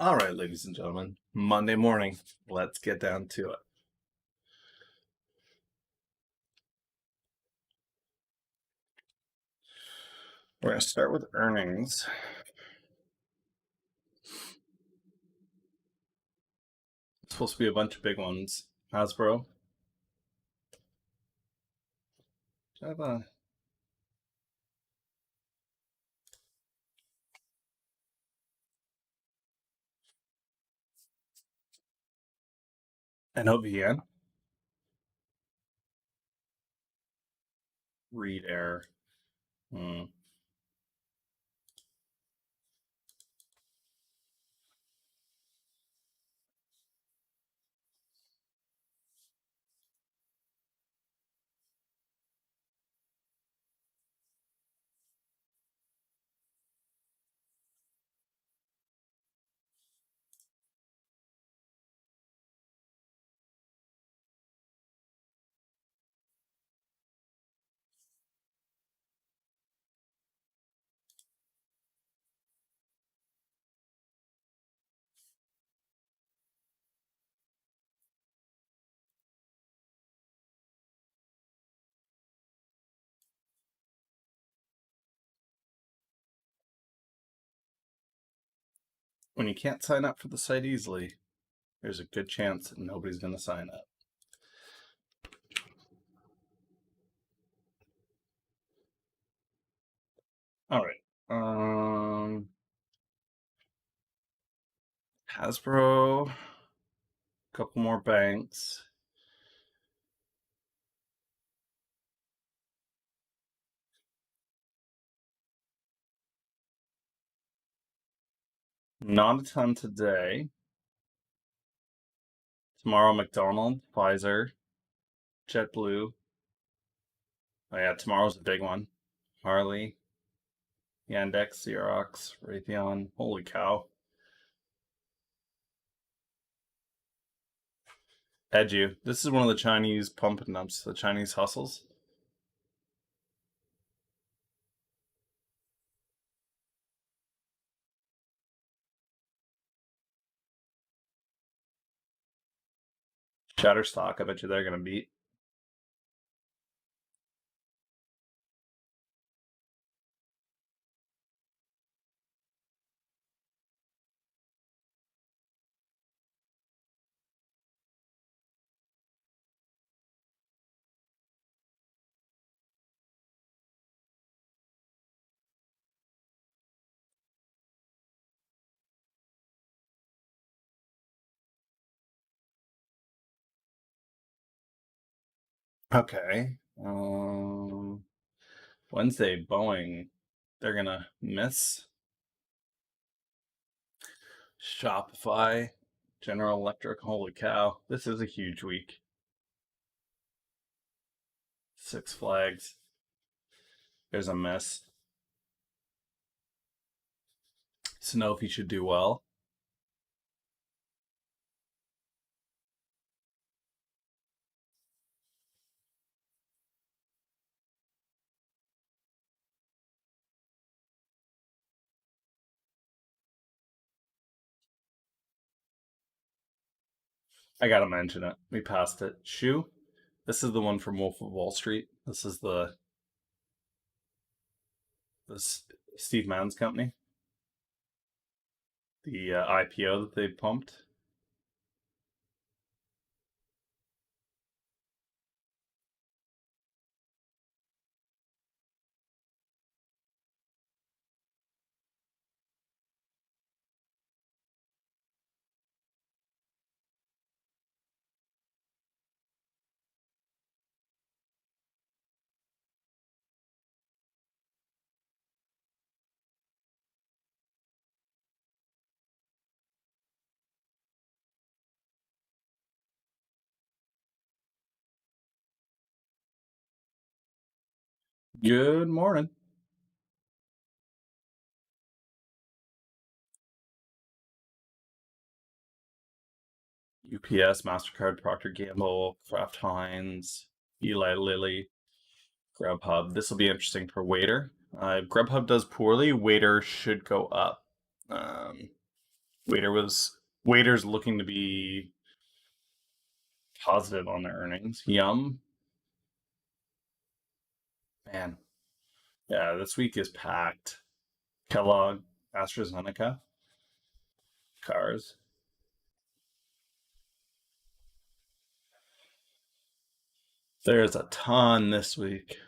All right, ladies and gentlemen, Monday morning. Let's get down to it. We're going to start with earnings. It's supposed to be a bunch of big ones. Hasbro. Do I have a... NOVN? Read error. When you can't sign up for the site easily, there's a good chance that nobody's going to sign up. All right. Hasbro. A couple more banks. Not a ton today. Tomorrow, McDonald's, Pfizer, JetBlue. Oh yeah, tomorrow's a big one. Harley, Yandex, ACRX, Raytheon. Holy cow. Edu. This is one of the Chinese pump and dumps, the Chinese hustles. Shutterstock, I bet you they're going to beat. Okay. Wednesday, Boeing. They're going to miss. Shopify, General Electric. Holy cow. This is a huge week. Six Flags. There's a miss. Sanofi should do well. I gotta mention it. We passed it. Shoe. This is the one from Wolf of Wall Street. This is the Steve Mann's company. The IPO that they pumped. Good morning. UPS, MasterCard, Procter & Gamble, Kraft Heinz, Eli Lilly, Grubhub. This will be interesting for Waiter. Grubhub does poorly. Waiter should go up. Waiters looking to be positive on their earnings. Yum. Man. Yeah, this week is packed. Kellogg, AstraZeneca, cars. There's a ton this week.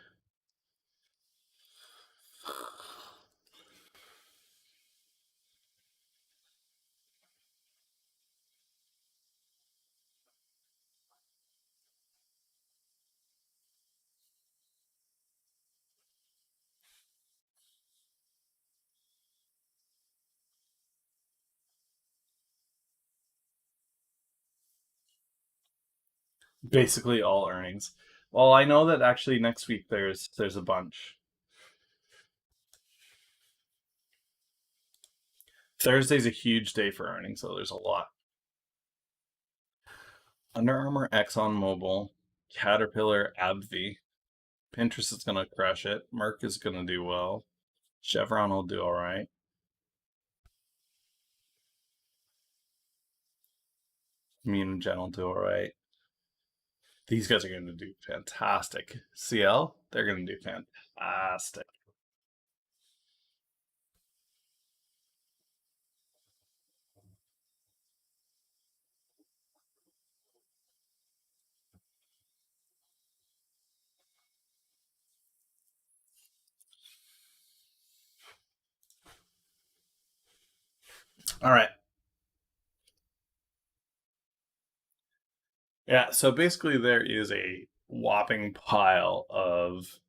Basically all earnings. Well, I know that actually next week there's a bunch. Thursday's a huge day for earnings, so there's a lot. Under Armour, ExxonMobil, Caterpillar, AbbVie. Pinterest is gonna crush it. Merck is gonna do well. Chevron will do all right. Immunogen will do all right. These guys are gonna do fantastic. CL, they're gonna do fantastic. All right. Yeah, so basically there is a whopping pile of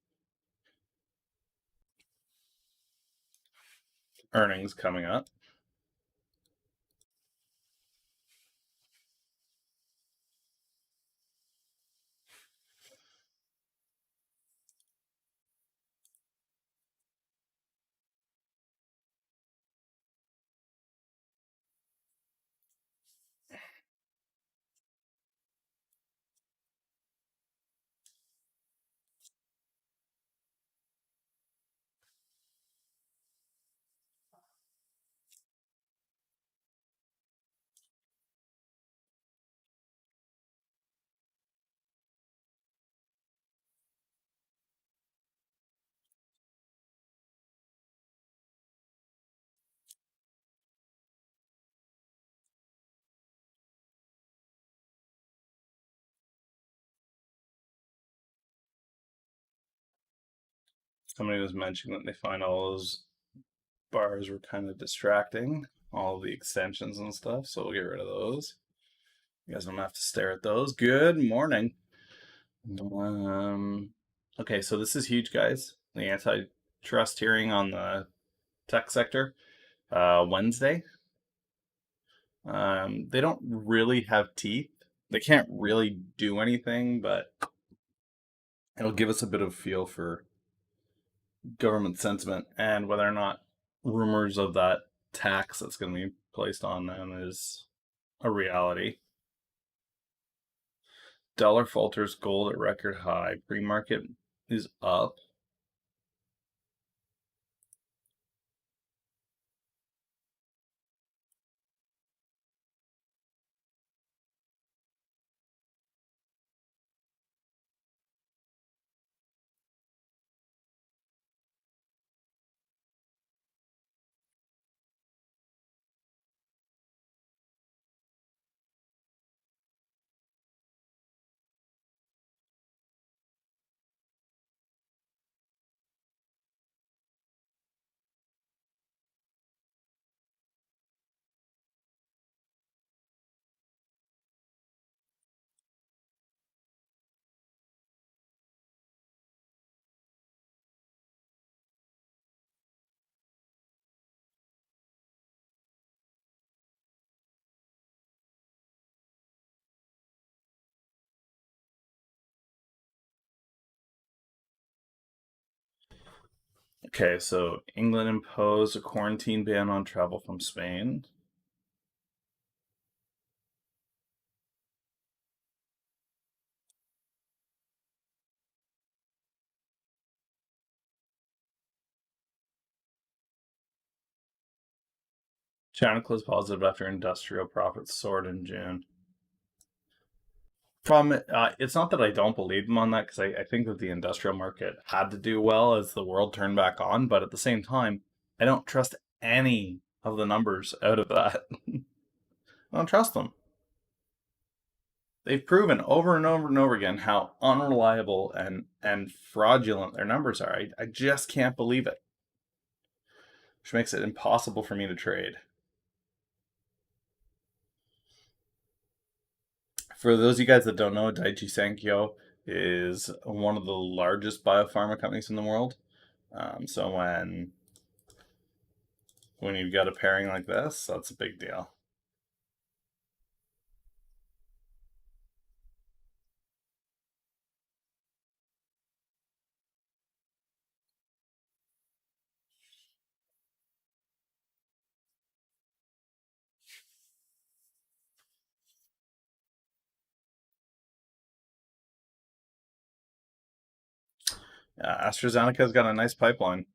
earnings coming up. Somebody was mentioning that they find all those bars were kind of distracting, all the extensions and stuff, so we'll get rid of those. You guys don't have to stare at those. Good morning. Okay, so this is huge, guys. The antitrust hearing on the tech sector Wednesday. They don't really have teeth. They can't really do anything, but it'll give us a bit of feel for government sentiment and whether or not rumors of that tax that's going to be placed on them is a reality. Dollar falters, gold at record high. Pre-market is up. Okay, so England imposed a quarantine ban on travel from Spain. China closed positive after industrial profits soared in June. Problem, it's not that I don't believe them on that, because I think that the industrial market had to do well as the world turned back on, but at the same time, I don't trust any of the numbers out of that. I don't trust them. They've proven over and over and over again how unreliable and fraudulent their numbers are. I just can't believe it, which makes it impossible for me to trade. For those of you guys that don't know, Daiichi Sankyo is one of the largest biopharma companies in the world. So when you've got a pairing like this, that's a big deal. AstraZeneca's got a nice pipeline.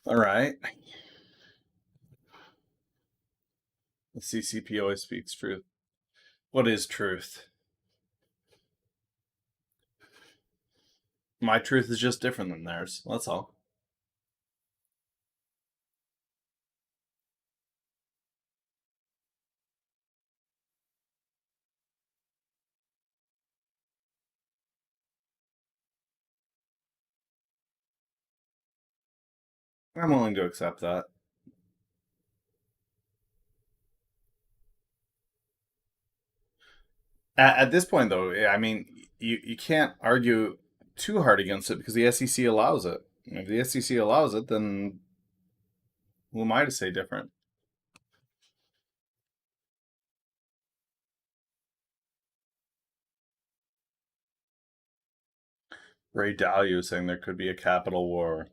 All right. The CCP always speaks truth. What is truth? My truth is just different than theirs. That's all. I'm willing to accept that. At this point, though, I mean, you can't argue too hard against it because the SEC allows it. And if the SEC allows it, then who am I to say different? Ray Dalio saying there could be a capital war.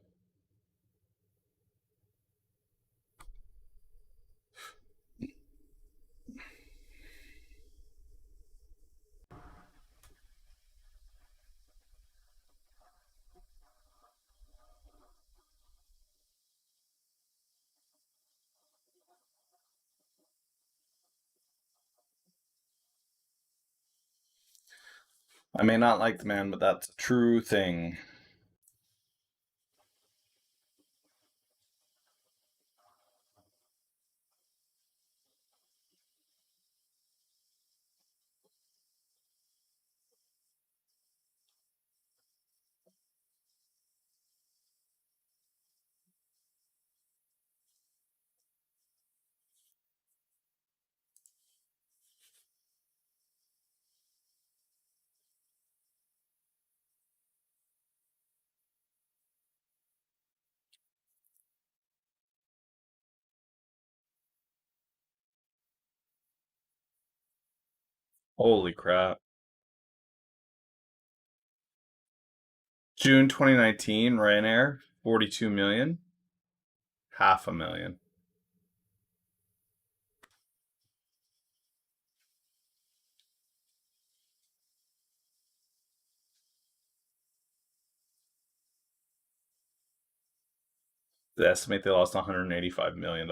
I may not like the man, but that's a true thing. Holy crap. June 2019, Ryanair, 42 million, half a million. They estimate they lost $185 million.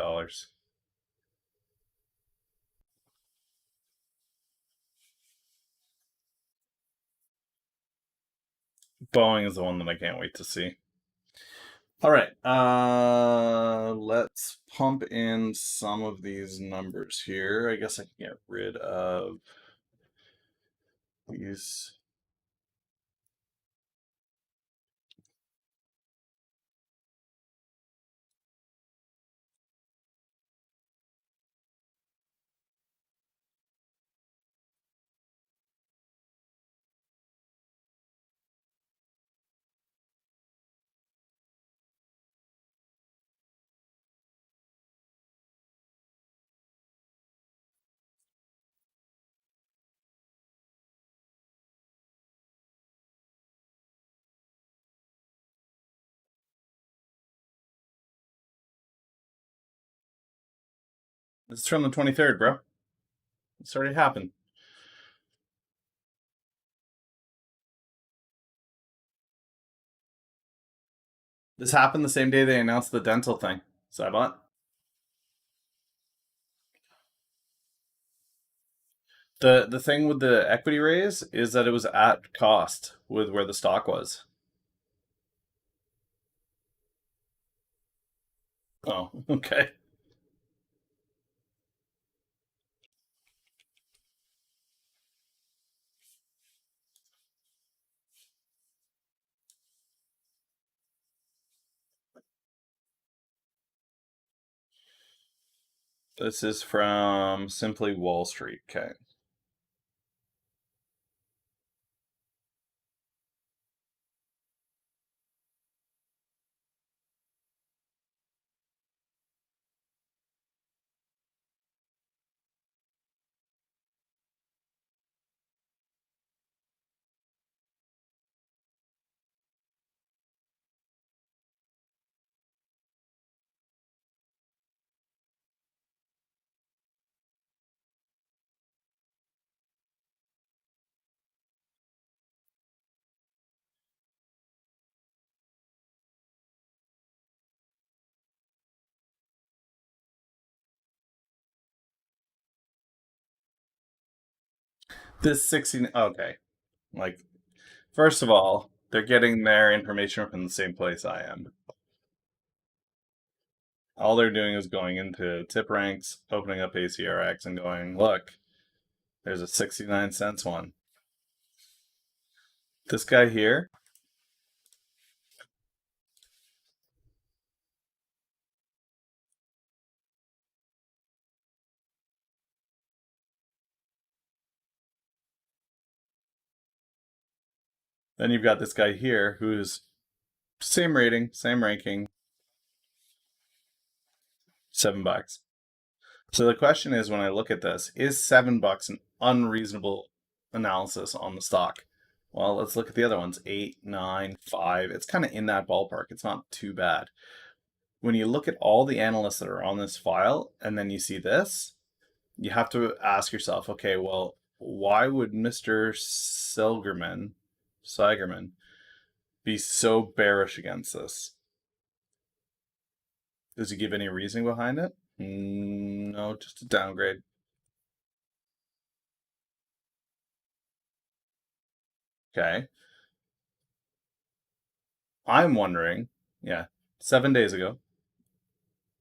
Boeing is the one that I can't wait to see. All right, let's pump in some of these numbers here. I guess I can get rid of these. This is from the 23rd, bro. It's already happened. This happened the same day they announced the dental thing. So I bought. The thing with the equity raise is that it was at cost with where the stock was. Oh, okay. This is from Simply Wall Street. Okay. This 16. Okay. Like, first of all, they're getting their information from the same place I am. All they're doing is going into tip ranks, opening up ACRX, and going, look, there's a 69 cents one. This guy here, then you've got this guy here who's same rating, same ranking, $7. So the question is, when I look at this, is $7 an unreasonable analysis on the stock? Well, let's look at the other ones. 8, 9, 5. It's kind of in that ballpark. It's not too bad. When you look at all the analysts that are on this file and then you see this, you have to ask yourself, okay, well, why would Mr. Seigerman be so bearish against this? Does he give any reasoning behind it? No, just a downgrade. Okay. I'm wondering, yeah, 7 days ago,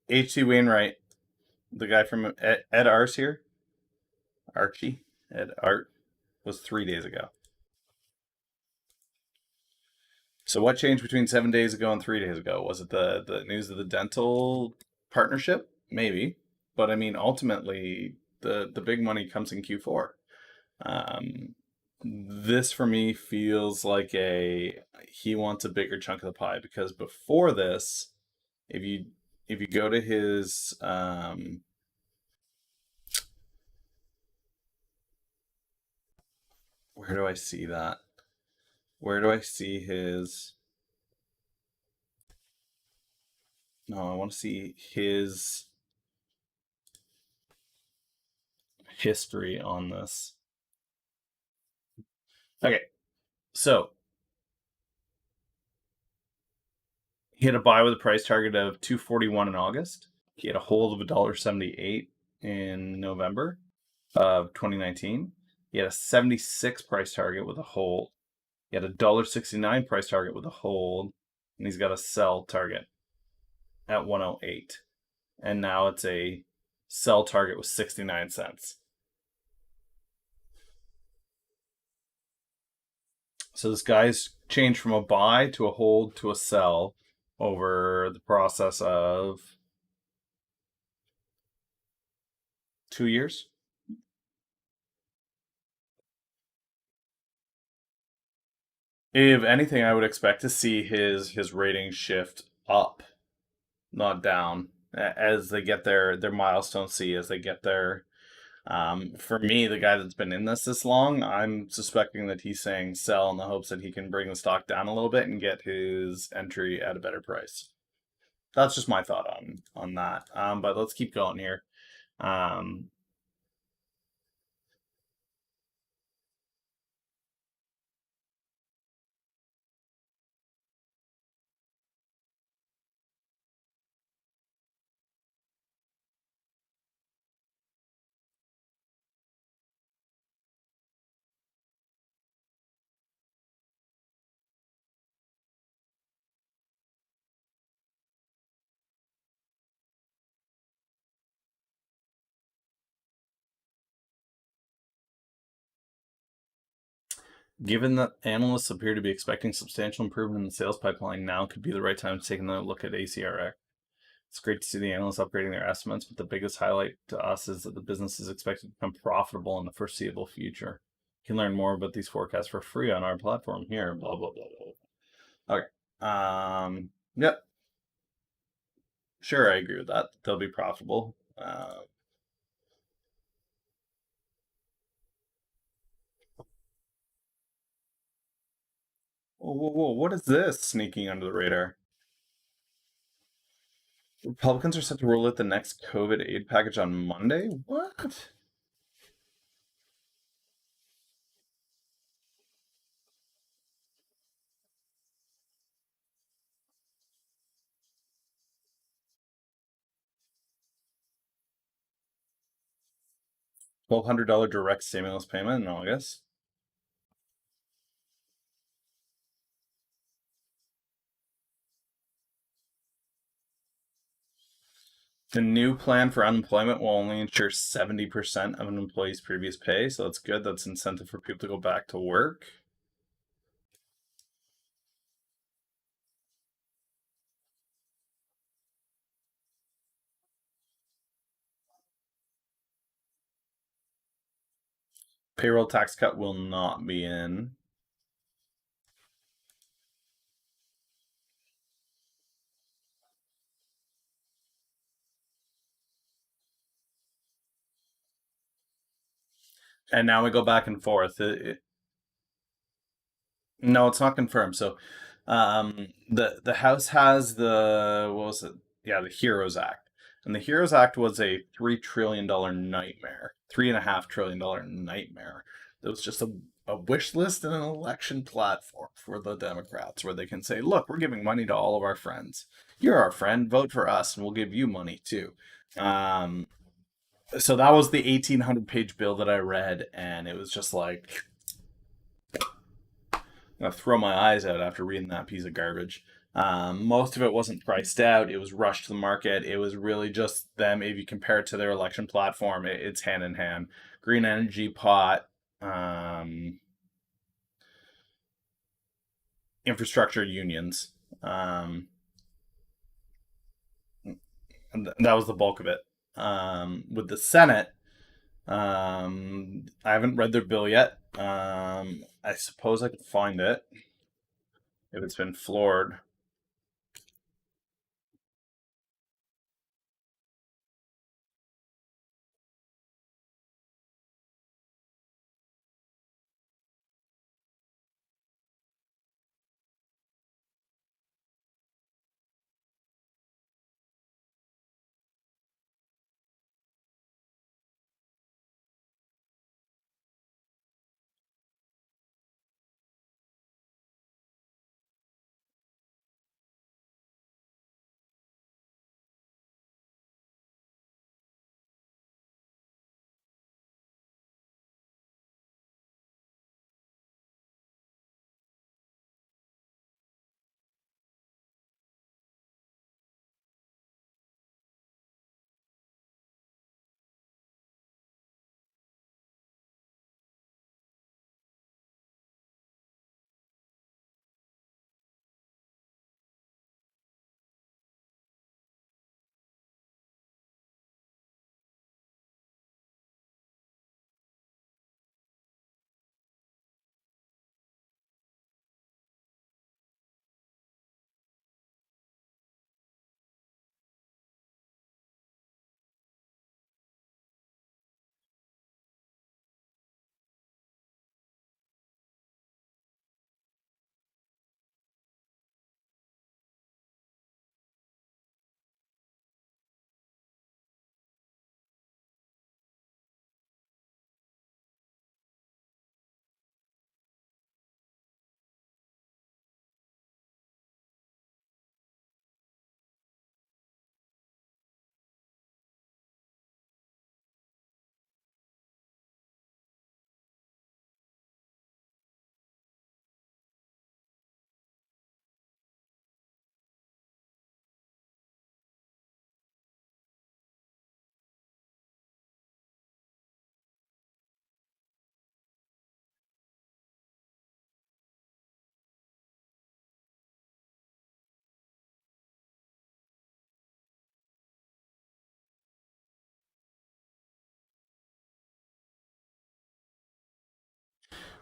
H.C. Wainwright, the guy from Ed Ars here, Archie, Ed Art, was 3 days ago. So what changed between 7 days ago and 3 days ago? Was it the news of the dental partnership? Maybe. But I mean, ultimately, the big money comes in Q4. This for me feels like he wants a bigger chunk of the pie, because before this, if you go to his where do I see that? Where do I see his? No, I want to see his history on this. Okay, so he had a buy with a price target of 241 in August. He had a hold of $1.78 in November of 2019. He had a 76 price target with a hold. He had a $1.69 price target with a hold, and he's got a sell target at 108. And now it's a sell target with 69 cents. So this guy's changed from a buy to a hold to a sell over the process of 2 years. If anything, I would expect to see his rating shift up, not down, as they get their milestone C, as they get their. For me, the guy that's been in this long, I'm suspecting that he's saying sell in the hopes that he can bring the stock down a little bit and get his entry at a better price. That's just my thought on that. But let's keep going here. Um, Given that analysts appear to be expecting substantial improvement in the sales pipeline, now could be the right time to take another look at ACRX. It's great to see the analysts upgrading their estimates, but the biggest highlight to us is that the business is expected to become profitable in the foreseeable future. You can learn more about these forecasts for free on our platform here. Blah blah blah blah. Okay. Yep. Sure, I agree with that. They'll be profitable. Whoa, whoa, whoa! What is this sneaking under the radar? Republicans are set to roll out the next COVID aid package on Monday. What? $1,200 direct stimulus payment in August. The new plan for unemployment will only ensure 70% of an employee's previous pay, so that's good. That's incentive for people to go back to work. Payroll tax cut will not be in. And now we go back and forth. No, it's not confirmed. So, the House has the what was it? Yeah, the Heroes Act, and the Heroes Act was a $3 trillion nightmare, $3.5 trillion nightmare. It was just a wish list and an election platform for the Democrats, where they can say, "Look, we're giving money to all of our friends. You're our friend. Vote for us, and we'll give you money too." Um, so that was the 1,800-page bill that I read, and it was just like I throw my eyes out after reading that piece of garbage. Most of it wasn't priced out. It was rushed to the market. It was really just them. If you compare it to their election platform, it's hand in hand. Green energy pot, um, infrastructure unions. And that was the bulk of it. With the Senate, I haven't read their bill yet. I suppose I could find it if it's been floored.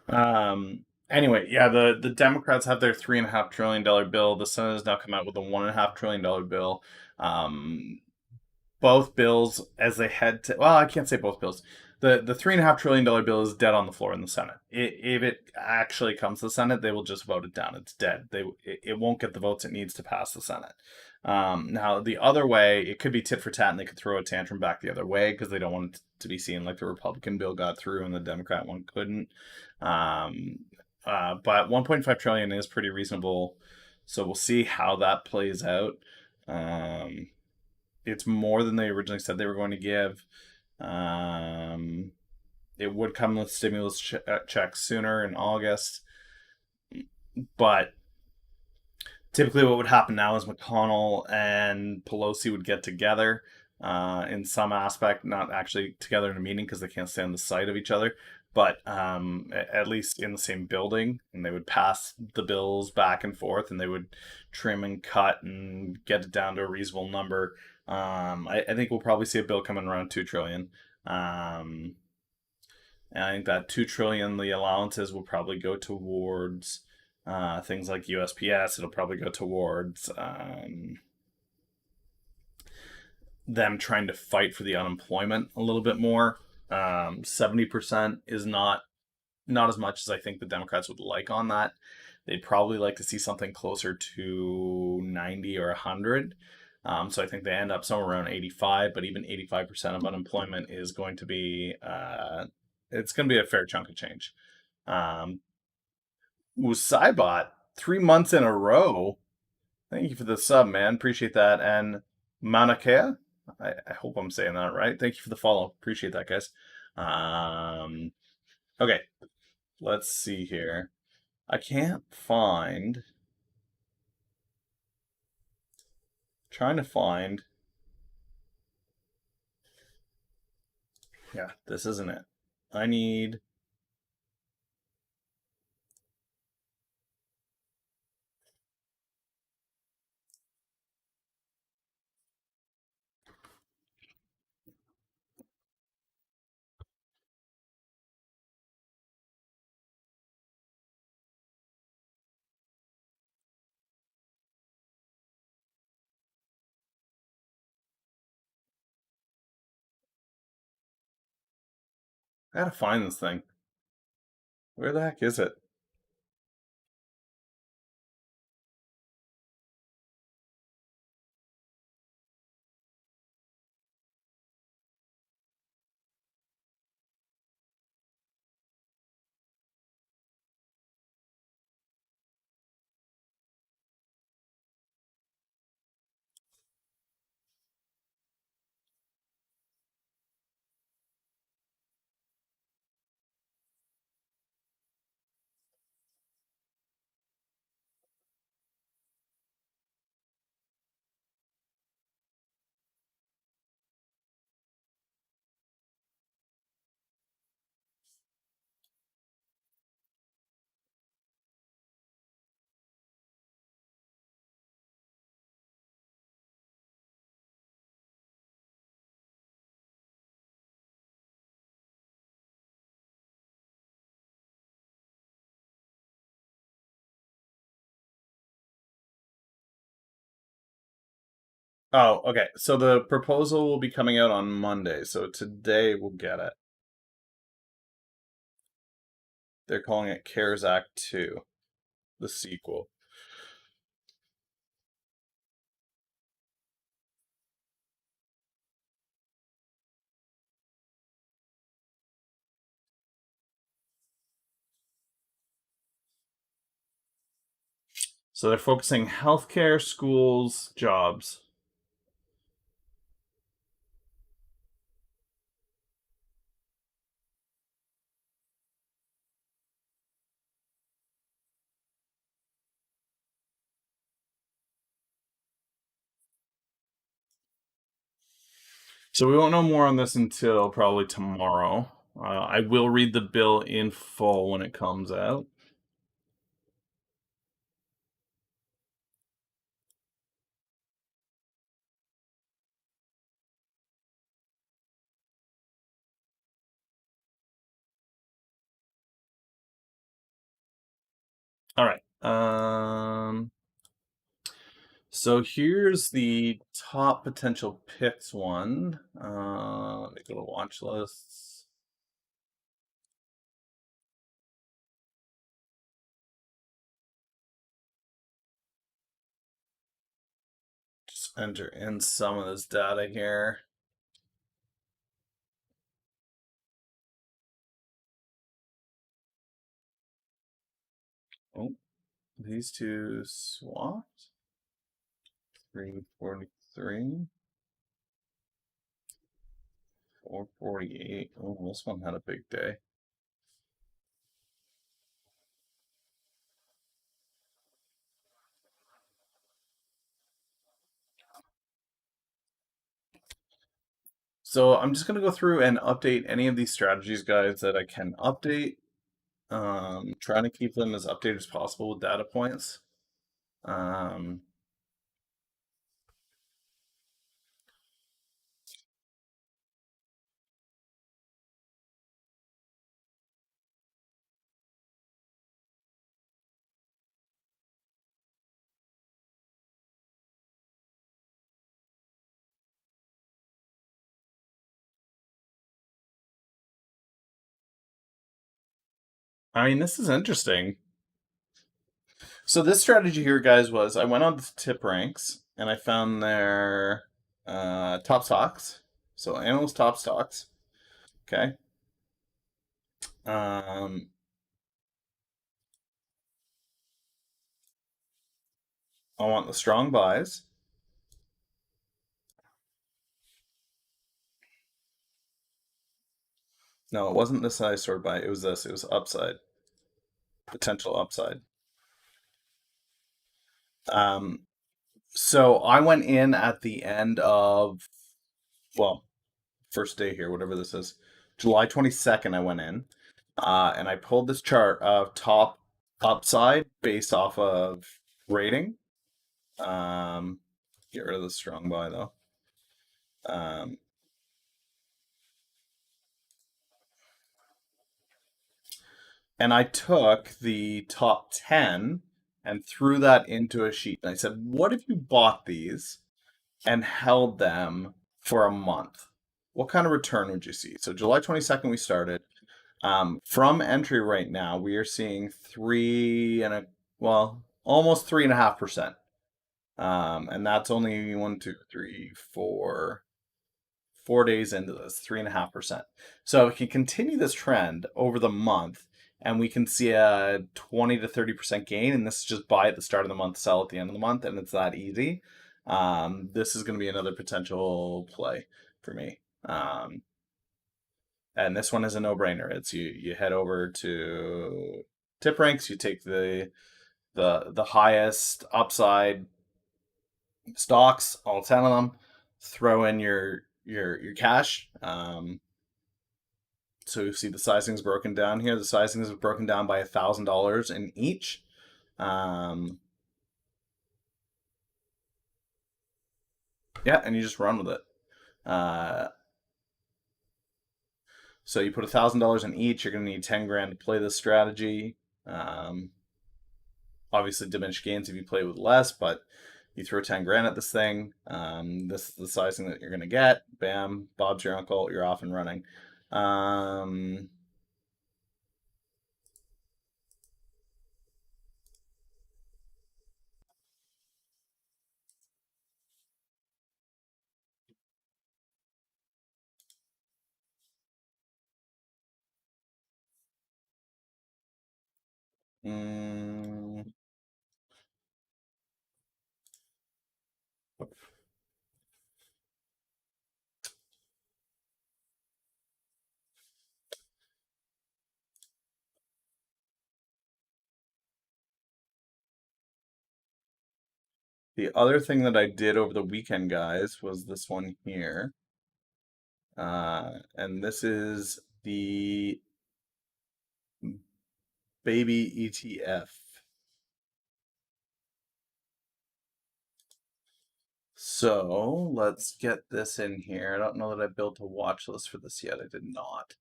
Anyway, yeah, the Democrats have their $3.5 trillion bill. The Senate has now come out with a $1.5 trillion bill. Both bills as they head to, well, I can't say both bills. The $3.5 trillion bill is dead on the floor in the Senate. If it actually comes to the Senate, they will just vote it down. It's dead. It won't get the votes it needs to pass the Senate. Now the other way, it could be tit for tat, and they could throw a tantrum back the other way because they don't want it to be seen like the Republican bill got through and the Democrat one couldn't. Um, but 1.5 trillion is pretty reasonable, so we'll see how that plays out. Um, it's more than they originally said they were going to give. Um, it would come with stimulus checks sooner in August, but typically what would happen now is McConnell and Pelosi would get together in some aspect, not actually together in a meeting because they can't stand the sight of each other, but at least in the same building, and they would pass the bills back and forth, and they would trim and cut and get it down to a reasonable number. I think we'll probably see a bill coming around 2 trillion. And I think that 2 trillion, the allowances will probably go towards things like USPS. It'll probably go towards them trying to fight for the unemployment a little bit more. 70% is not as much as I think the Democrats would like on that. They'd probably like to see something closer to 90 or 100. So I think they end up somewhere around 85, but even 85% of unemployment is going to be it's going to be a fair chunk of change. Um, Saibot, 3 months in a row. Thank you for the sub, man. Appreciate that. And Manakea, I hope I'm saying that right. Thank you for the follow. Appreciate that, guys. Okay, let's see here. I can't find. Trying to find. Yeah, this isn't it. I need. I gotta find this thing. Where the heck is it? Oh, okay. So the proposal will be coming out on Monday. So today we'll get it. They're calling it CARES Act 2, the sequel. So they're focusing healthcare, schools, jobs. So we won't know more on this until probably tomorrow. I will read the bill in full when it comes out. All right. So here's the top potential picks one. Let me go to watch lists. Just enter in some of this data here. Oh, these two swapped. 343. 448. Oh, this one had a big day. So I'm just going to go through and update any of these strategies, guys, that I can update. Trying to keep them as updated as possible with data points. Um, I mean, this is interesting. So this strategy here, guys, was I went on to tip ranks and I found their top stocks. So analyst top stocks. Okay. Um, I want the strong buys. No, it wasn't this size sort buy. It was this. It was upside, potential upside. Um, so I went in at the end of, well, first day here, whatever this is, July 22nd. I went in, and I pulled this chart of top upside based off of rating. Get rid of the strong buy though. Um, and I took the top 10 and threw that into a sheet. And I said, what if you bought these and held them for a month? What kind of return would you see? So July 22nd, we started. From entry right now, we are seeing almost 3.5%. And that's only 4 days into this, 3.5%. So we can continue this trend over the month, and we can see a 20 to 30% gain. And this is just buy at the start of the month, sell at the end of the month, and it's that easy. This is going to be another potential play for me. And this one is a no-brainer. It's you head over to tip ranks, you take the highest upside stocks, all 10 of them, throw in your cash. So you see the sizing's broken down here. The sizing is broken down by $1,000 in each. Yeah, and you just run with it. So you put $1,000 in each. You're going to need 10 grand to play this strategy. Obviously, diminished gains if you play with less, but you throw 10 grand at this thing. This is the sizing that you're going to get. Bam, Bob's your uncle. You're off and running. Mm, the other thing that I did over the weekend, guys, was this one here. And this is the baby ETF. So let's get this in here. I don't know that I built a watch list for this yet. I did not.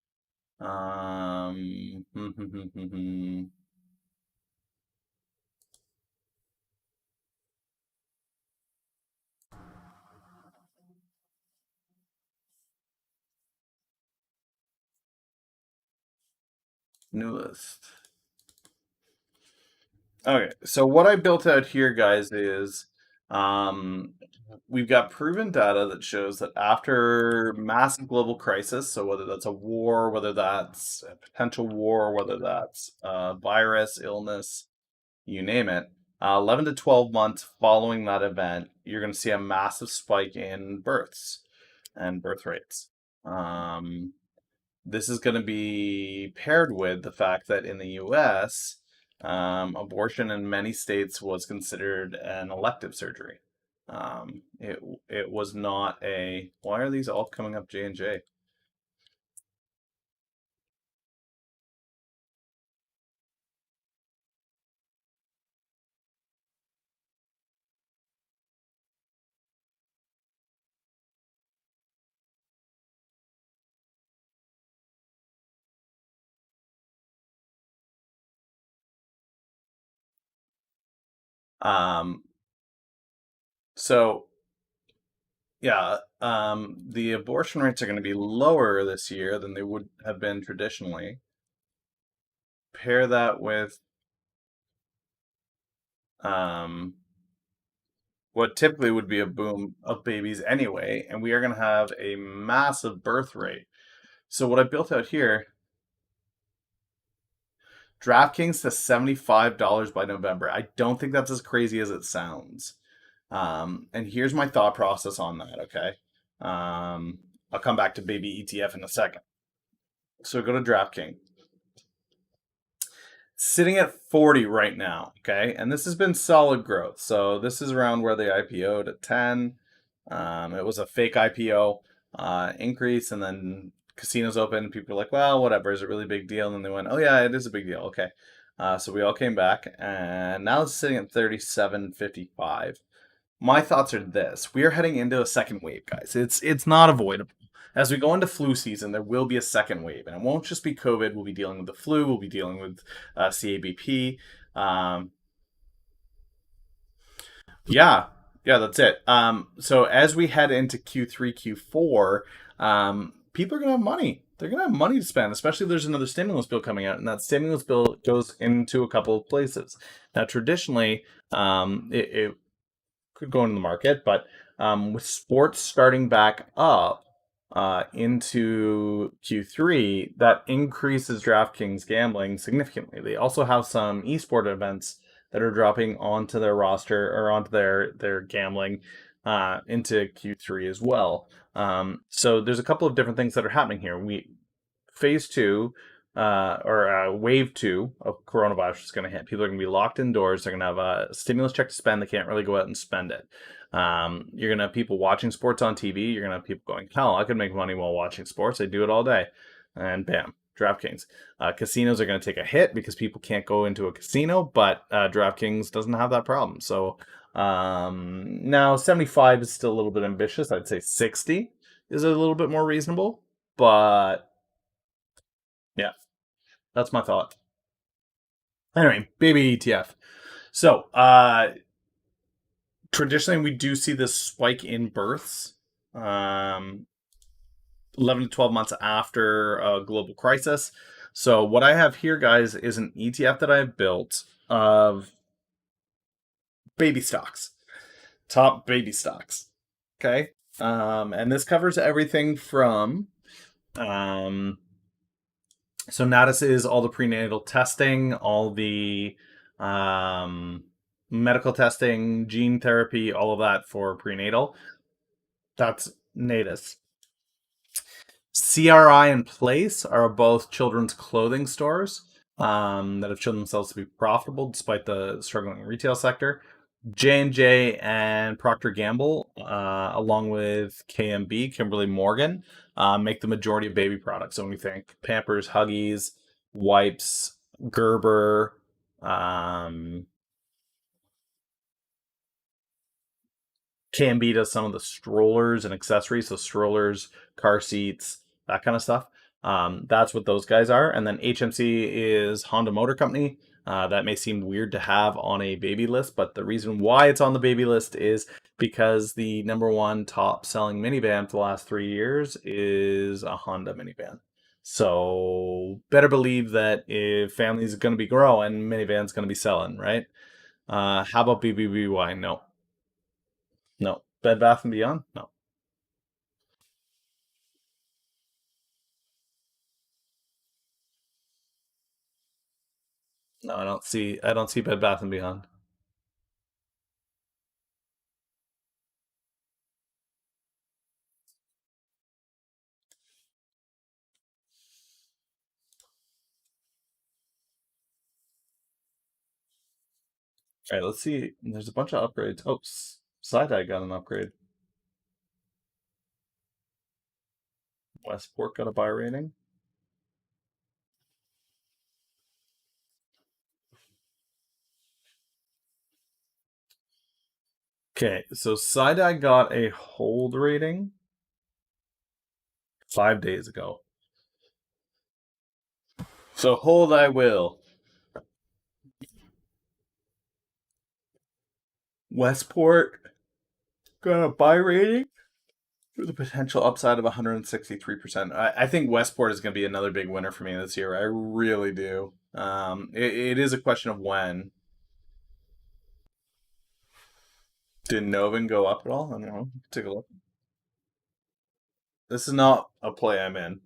New list. Okay, so what I built out here, guys, is um, we've got proven data that shows that after massive global crisis, so whether that's a war, whether that's a potential war, whether that's a virus, illness, you name it, 11 to 12 months following that event, you're going to see a massive spike in births and birth rates. This is going to be paired with the fact that in the US, abortion in many states was considered an elective surgery. It was not a. Why are these all coming up J&J? Um, so yeah, the abortion rates are going to be lower this year than they would have been traditionally. Pair that with um, what typically would be a boom of babies anyway, and we are going to have a massive birth rate. So what I built out here, DraftKings to $75 by November. I don't think that's as crazy as it sounds. And here's my thought process on that, okay? I'll come back to baby ETF in a second. So go to DraftKings. Sitting at 40 right now, okay? And this has been solid growth. So this is around where they IPO'd at 10. It was a fake IPO increase, and then casinos open. People were like, well, whatever, is it really a big deal? And then they went, oh yeah, it is a big deal. Okay. So we all came back, and now it's sitting at 37.55. My thoughts are this: we are heading into a second wave, guys. It's not avoidable. As we go into flu season, there will be a second wave, and it won't just be COVID. We'll be dealing with the flu. We'll be dealing with CABP. Um, yeah, yeah, that's it. So as we head into Q3, Q4, people are gonna have money. They're gonna have money to spend, especially if there's another stimulus bill coming out, and that stimulus bill goes into a couple of places. Now, traditionally, it could go into the market, but with sports starting back up into Q3, that increases DraftKings gambling significantly. They also have some esport events that are dropping onto their roster or onto their gambling into Q3 as well. So there's a couple of different things that are happening here. Phase two or wave two of coronavirus is going to hit. People are going to be locked indoors. They're going to have a stimulus check to spend. They can't really go out and spend it. You're going to have people watching sports on TV. You're going to have people going, hell, I could make money while watching sports. I do it all day. And bam, DraftKings. Casinos are going to take a hit because people can't go into a casino, but DraftKings doesn't have that problem. So now 75 is still a little bit ambitious. I'd say 60 is a little bit more reasonable, but yeah, that's my thought. Anyway, baby ETF. So, traditionally, we do see this spike in births, 11 to 12 months after a global crisis. So, what I have here, guys, is an ETF that I've built of baby stocks, top baby stocks. Okay. And this covers everything from so Natus is all the prenatal testing, all the medical testing, gene therapy, all of that for prenatal. That's Natus. CRI and Place are both children's clothing stores that have shown themselves to be profitable despite the struggling retail sector. J&J and Procter Gamble, along with KMB, Kimberly Morgan, make the majority of baby products. So when we think Pampers, Huggies, wipes, Gerber, KMB does some of the strollers and accessories, so strollers, car seats, that kind of stuff. That's what those guys are. And then HMC is Honda Motor Company. That may seem weird to have on a baby list, but the reason why it's on the baby list is because the number one top selling minivan for the last 3 years is a Honda minivan. So better believe that if families are going to be growing, minivan's going to be selling, right? How about BBBY? No, no. Bed Bath and Beyond? No, no. I don't see Bed Bath and Beyond. All right, let's see. There's a bunch of upgrades. Oh, Side-Eye got an upgrade. Westport got a buy rating. Okay, so Side-Eye got a hold rating 5 days ago. So hold I will. Westport got a buy rating with a potential upside of 163%. I think Westport is going to be another big winner for me this year. I really do. It is a question of when. Did Novin go up at all? I don't know. Take a look. This is not a play I'm in.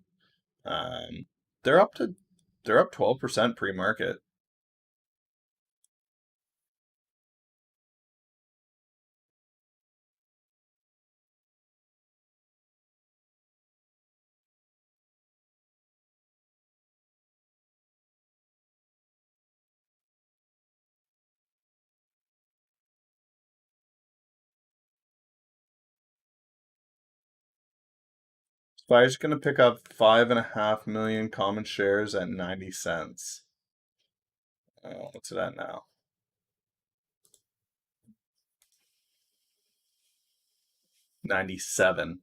Um, they're up to they're up 12% pre-market. Spire's going to pick up 5.5 million common shares at 90 cents. What's it at now? 97.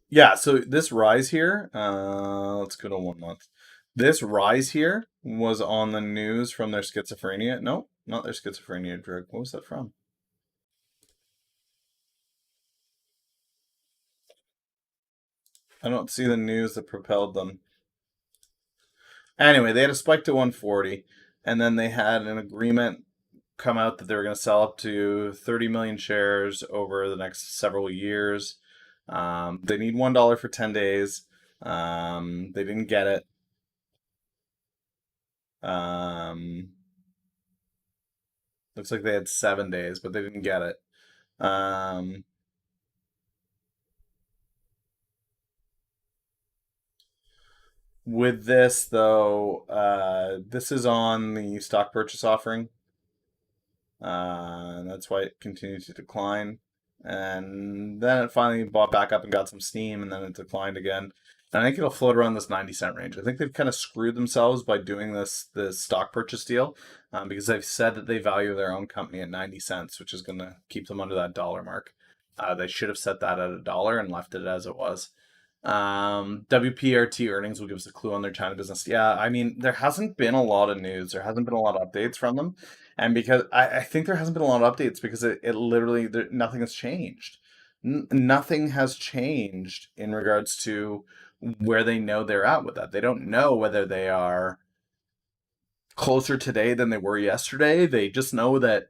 Yeah, so this rise here, let's go to 1 month. This rise here was on the news from their schizophrenia. No, not their schizophrenia drug. What was that from? I don't see the news that propelled them. Anyway, they had a spike to 140, and then they had an agreement come out that they were going to sell up to 30 million shares over the next several years. They need $1 for 10 days. They didn't get it. Um, looks like they had 7 days, but they didn't get it. Um, with this, though, this is on the stock purchase offering. And that's why it continued to decline. And then it finally bought back up and got some steam, and then it declined again. And I think it'll float around this 90 cent range. I think they've kind of screwed themselves by doing this stock purchase deal, because they've said that they value their own company at 90 cents, which is going to keep them under that dollar mark. They should have set that at $1 and left it as it was. WPRT earnings will give us a clue on their China business. Yeah, I mean, there hasn't been a lot of news. There hasn't been a lot of updates from them. And because I think there hasn't been a lot of updates because it literally, nothing has changed. Nothing has changed in regards to where they know they're at with that. They don't know whether they are closer today than they were yesterday. They just know that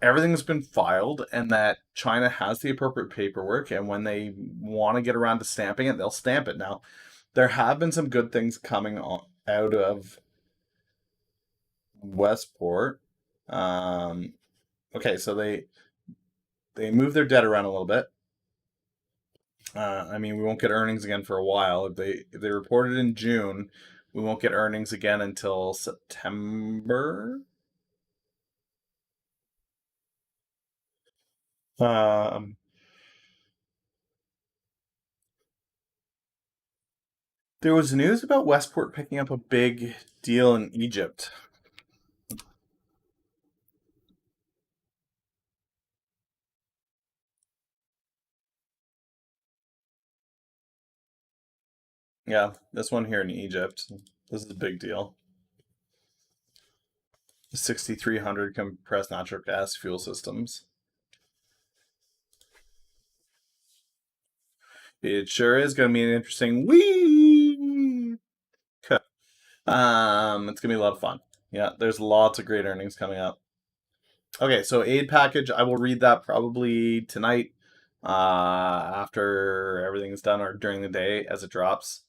everything's been filed and that China has the appropriate paperwork, and when they want to get around to stamping it, they'll stamp it. Now, there have been some good things coming out of Westport. Okay, so they move their debt around a little bit. I mean, we won't get earnings again for a while. If they reported in June, we won't get earnings again until September. Um, there was news about Westport picking up a big deal in Egypt. Yeah, this one here in Egypt. This is a big deal. 6,300 compressed natural gas fuel systems. It sure is going to be an interesting week. It's going to be a lot of fun. Yeah, there's lots of great earnings coming up. Okay, so aid package, I will read that probably tonight after everything's done or during the day as it drops.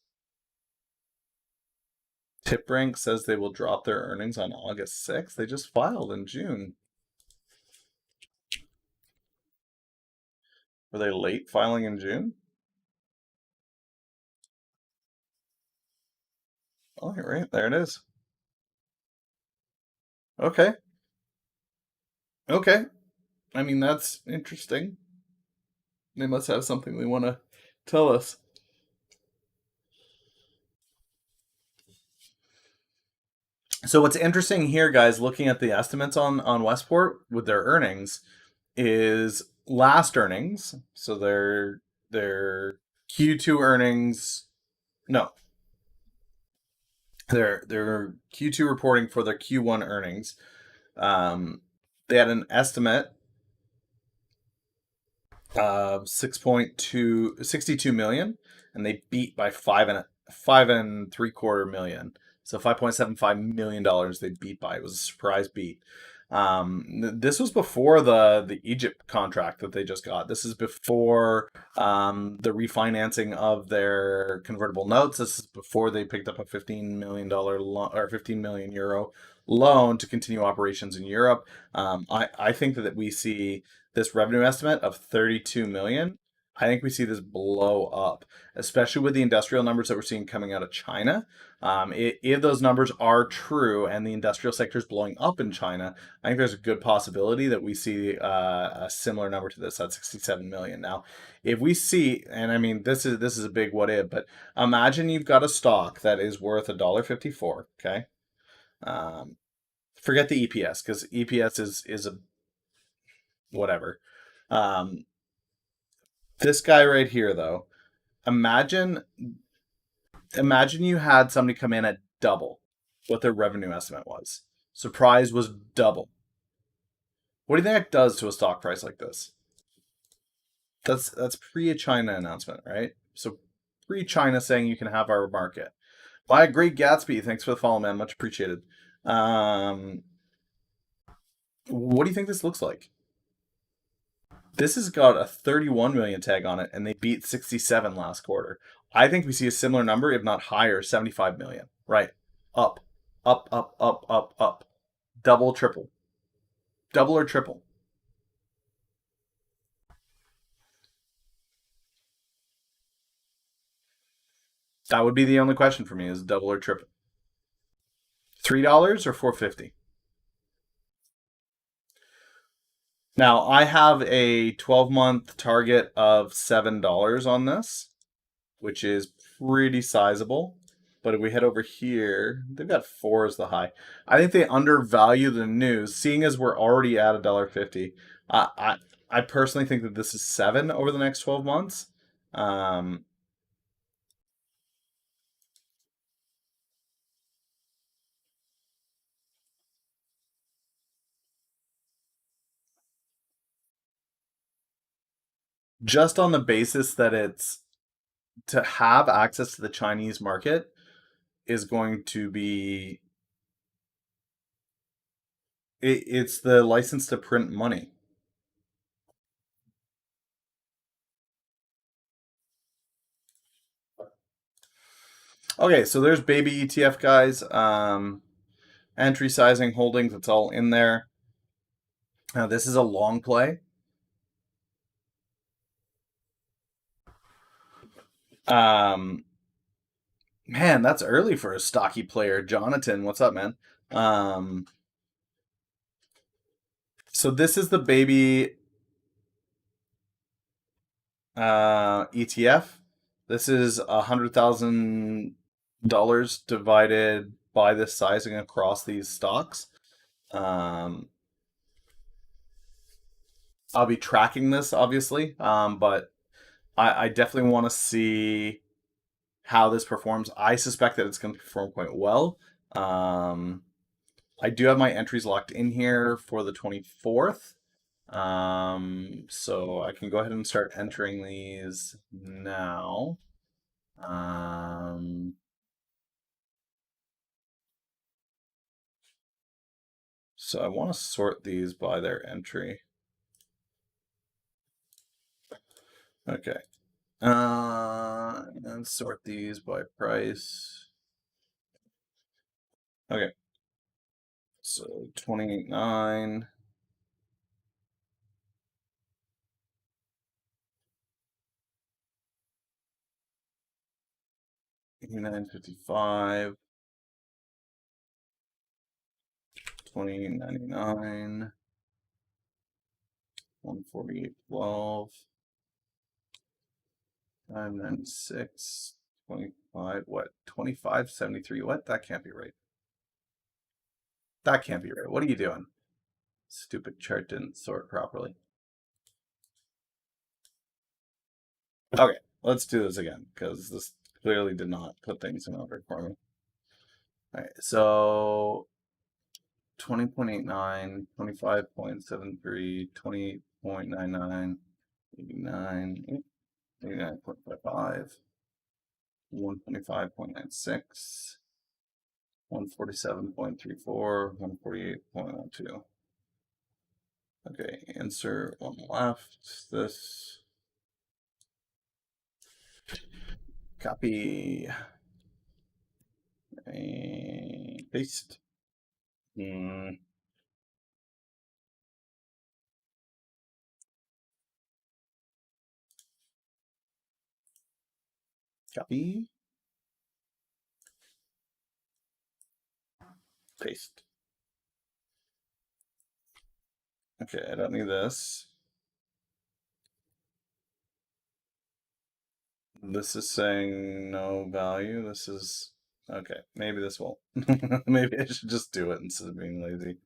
TipRank says they will drop their earnings on August 6th. They just filed in June. Were they late filing in June? Oh, you're right. There it is. Okay. Okay. I mean, that's interesting. They must have something they want to tell us. So what's interesting here, guys, looking at the estimates on Westport with their earnings, is last earnings. So their Q2 earnings. No, their Q2 reporting for their Q1 earnings. They had an estimate of 62 million, and they beat by 5.75 million. So $5.75 million they beat by. It was a surprise beat. This was before the Egypt contract that they just got. This is before the refinancing of their convertible notes. This is before they picked up a $15 million or 15 million euro loan to continue operations in Europe. I think that we see this revenue estimate of 32 million. I think we see this blow up, especially with the industrial numbers that we're seeing coming out of China. If those numbers are true and the industrial sector is blowing up in China, I think there's a good possibility that we see a similar number to this at 67 million. Now, if we see, and I mean this is a big what if, but imagine you've got a stock that is worth $1.54. Okay, forget the EPS because EPS is a whatever. This guy right here, though, imagine you had somebody come in at double what their revenue estimate was. Surprise was double. What do you think that does to a stock price like this? That's pre-China announcement, right? So pre-China saying you can have our market. Buy a Great Gatsby. Thanks for the follow, man. Much appreciated. What do you think this looks like? This has got a 31 million tag on it, and they beat 67 last quarter. I think we see a similar number, if not higher, 75 million. Right. Up, up, up, up, up, up. Double, triple. Double or triple. That would be the only question for me is double or triple. $3 or 450. Now, I have a 12-month target of $7 on this, which is pretty sizable. But if we head over here, they've got 4 as the high. I think they undervalue the news, seeing as we're already at $1.50. I personally think that this is 7 over the next 12 months. Just on the basis that it's to have access to the Chinese market is going to be it's the license to print money. Okay, so there's baby ETF guys. Entry sizing holdings, it's all in there. This is a long play. Man, that's early for a stocky player. Jonathan, what's up, man? So this is the baby ETF. This is $100,000 divided by this sizing across these stocks. I'll be tracking this obviously, but I definitely want to see how this performs. I suspect that it's going to perform quite well. I do have my entries locked in here for the 24th. So I can go ahead and start entering these now. So I want to sort these by their entry. Okay. And sort these by price. Okay. So 28.9. 89.55. 20.99. 148.12. 596. 25. What? 25.73. What? That can't be right. That can't be right. What are you doing? Stupid chart didn't sort properly. Okay, let's do this again because this clearly did not put things in order for me. All right, so 20.89, 25.73, 28.99, 89, 89.55, 125.96, 147.34, 148.12. Okay, insert one left. This. Copy. And paste. Copy. Paste. Okay, I don't need this. This is saying no value. This is okay. Maybe this will. Maybe I should just do it instead of being lazy.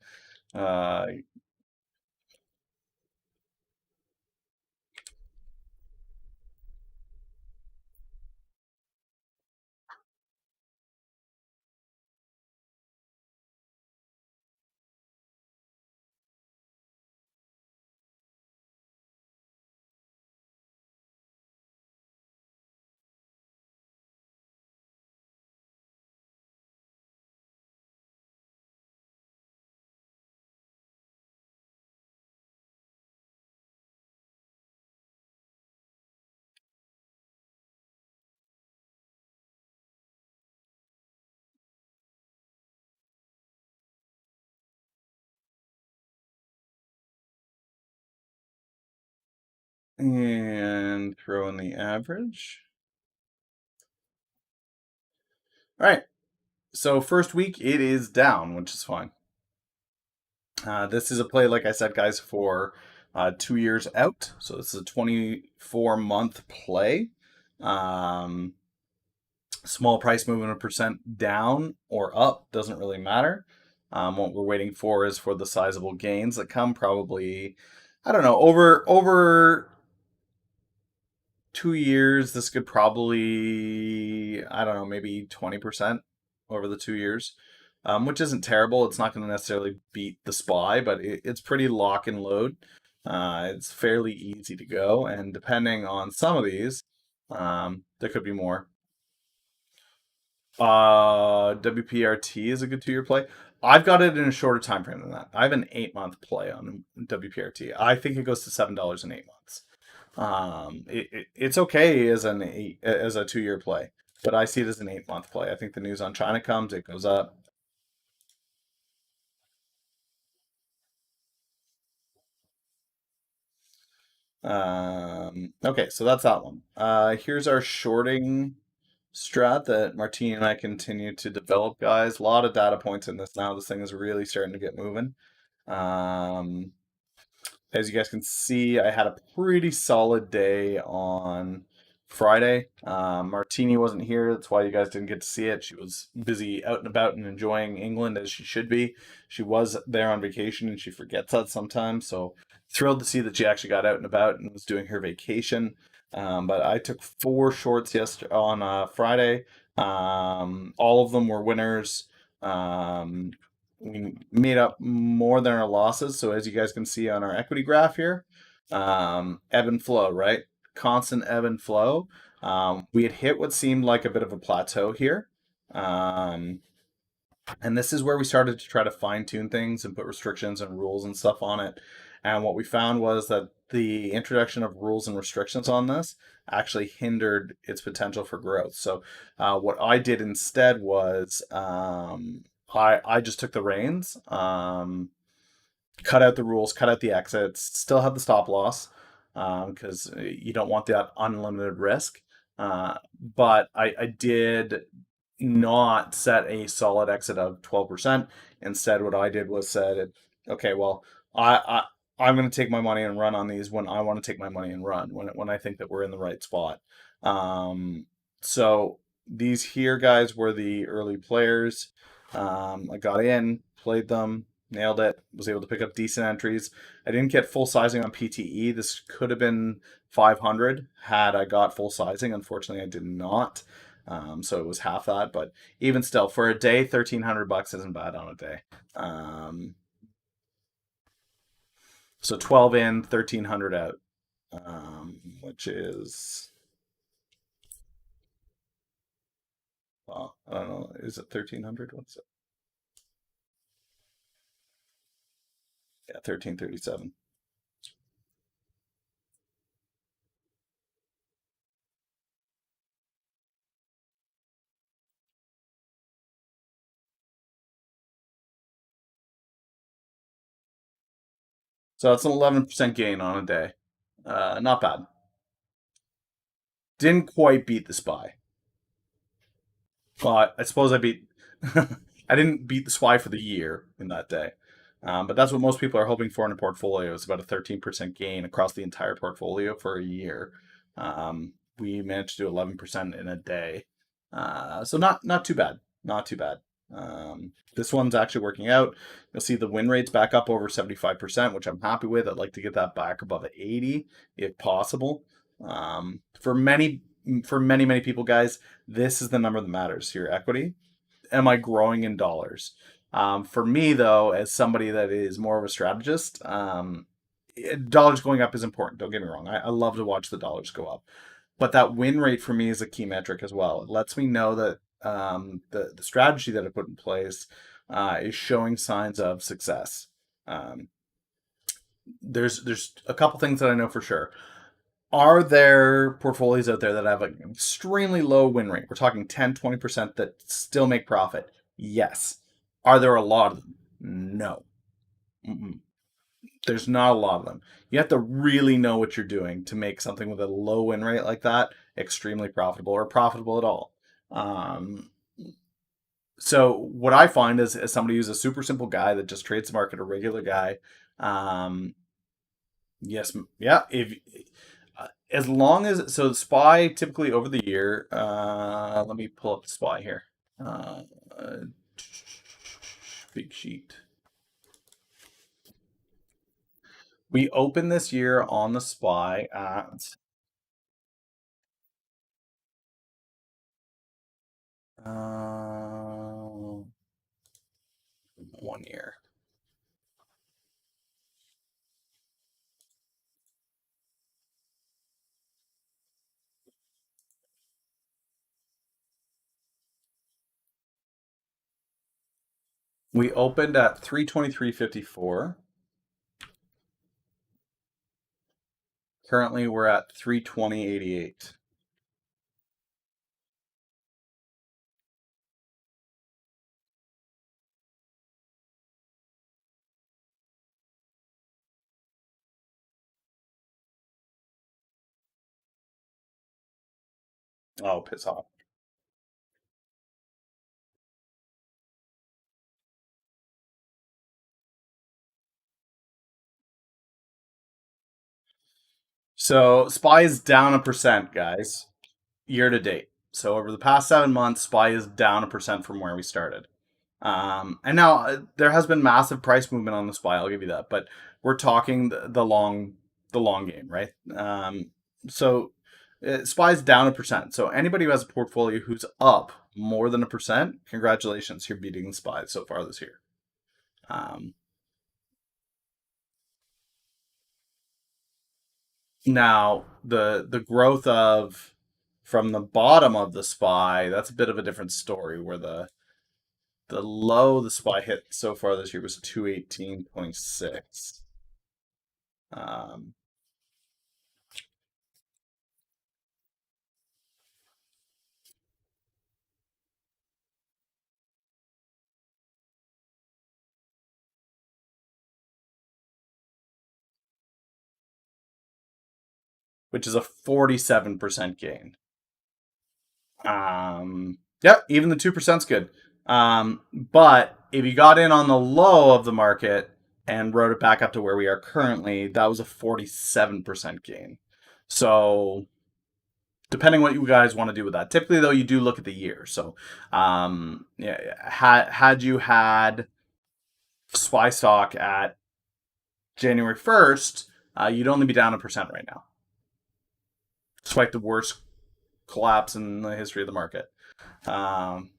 And throw in the average. All right. So first week it is down, which is fine. This is a play, like I said, guys, for 2 years out. So this is a 24-month play. Small price movement of percent down or up doesn't really matter. What we're waiting for is for the sizable gains that come probably, I don't know, over 2 years. This could probably, I don't know, maybe 20% over the 2 years, which isn't terrible. It's not going to necessarily beat the SPY, but it's pretty lock and load. It's fairly easy to go, and depending on some of these, there could be more. WPRT is a good 2 year play. I've got it in a shorter time frame than that. I have an 8 month play on WPRT. I think it goes to $7 in 8 months. It's okay as a 2 year play, but I see it as an 8 month play. I think the news on China comes, it goes up. Okay, so that's that one. Here's our shorting strat that Martini and I continue to develop, guys. A lot of data points in this now. This thing is really starting to get moving. As you guys can see, I had a pretty solid day on Friday. Martini wasn't here. That's why you guys didn't get to see it. She was busy out and about and enjoying England as she should be. She was there on vacation and she forgets that sometimes. So thrilled to see that she actually got out and about and was doing her vacation. But I took 4 shorts yesterday on Friday. All of them were winners. we made up more than our losses. So as you guys can see on our equity graph here, ebb and flow, right? Constant ebb and flow. We had hit what seemed like a bit of a plateau here. And this is where we started to try to fine tune things and put restrictions and rules and stuff on it. And what we found was that the introduction of rules and restrictions on this actually hindered its potential for growth. So, what I did instead was I just took the reins, cut out the rules, cut out the exits, still have the stop loss because you don't want that unlimited risk. But I did not set a solid exit of 12%. Instead, what I did was said, okay, well, I I'm going to take my money and run on these when I want to take my money and run when I think that we're in the right spot. So these here guys were the early players. I got in, played them, nailed it, was able to pick up decent entries. I didn't get full sizing on PTE. This could have been 500 had I got full sizing. Unfortunately, I did not. So it was half that, but even still, for a day, $1,300 isn't bad on a day. So 12 in, 1,300 out, which is, well, I don't know, is it 1,300? What's it? Yeah, 1,337. So that's an 11% gain on a day. Not bad. Didn't quite beat the SPY. Well, I suppose I beat. I didn't beat the SPY for the year in that day, but that's what most people are hoping for in a portfolio. It's about a 13% gain across the entire portfolio for a year. We managed to do 11% in a day, so not too bad. Not too bad. This one's actually working out. You'll see the win rate's back up over 75%, which I'm happy with. I'd like to get that back above 80 if possible. For many people, guys, this is the number that matters, your equity. Am I growing in dollars? For me, though, as somebody that is more of a strategist, dollars going up is important. Don't get me wrong. I love to watch the dollars go up. But that win rate for me is a key metric as well. It lets me know that the strategy that I put in place is showing signs of success. Um, there's a couple things that I know for sure. Are there portfolios out there that have an extremely low win rate? We're talking 10, 20% that still make profit. Yes. Are there a lot of them? No. Mm-mm. There's not a lot of them. You have to really know what you're doing to make something with a low win rate like that extremely profitable or profitable at all. Um, so what I find is as somebody who's a super simple guy that just trades the market, a regular guy, um, yes, yeah. If as long as so, the SPY typically over the year. Let me pull up the SPY here. Uh, Big sheet. We opened this year on the SPY at uh, 1 year. We opened at 323.54. Currently, we're at 320.88. Oh, piss off. So SPY is down 1%, guys, year to date. So over the past 7 months, SPY is down 1% from where we started. And now there has been massive price movement on the SPY. I'll give you that, but we're talking the long game, right? So SPY is down 1%. So anybody who has a portfolio who's up more than 1%, congratulations, you're beating the SPY so far this year. Um, Now, the growth of from the bottom of the SPY, that's a bit of a different story. Where the low the SPY hit so far this year was 218.6, um, which is a 47% gain. Yep, even the 2%'s good. But if you got in on the low of the market and rode it back up to where we are currently, that was a 47% gain. So depending what you guys want to do with that. Typically, though, you do look at the year. So, yeah, had you had SPY stock at January 1st, you'd only be down 1% right now, despite the worst collapse in the history of the market. Um,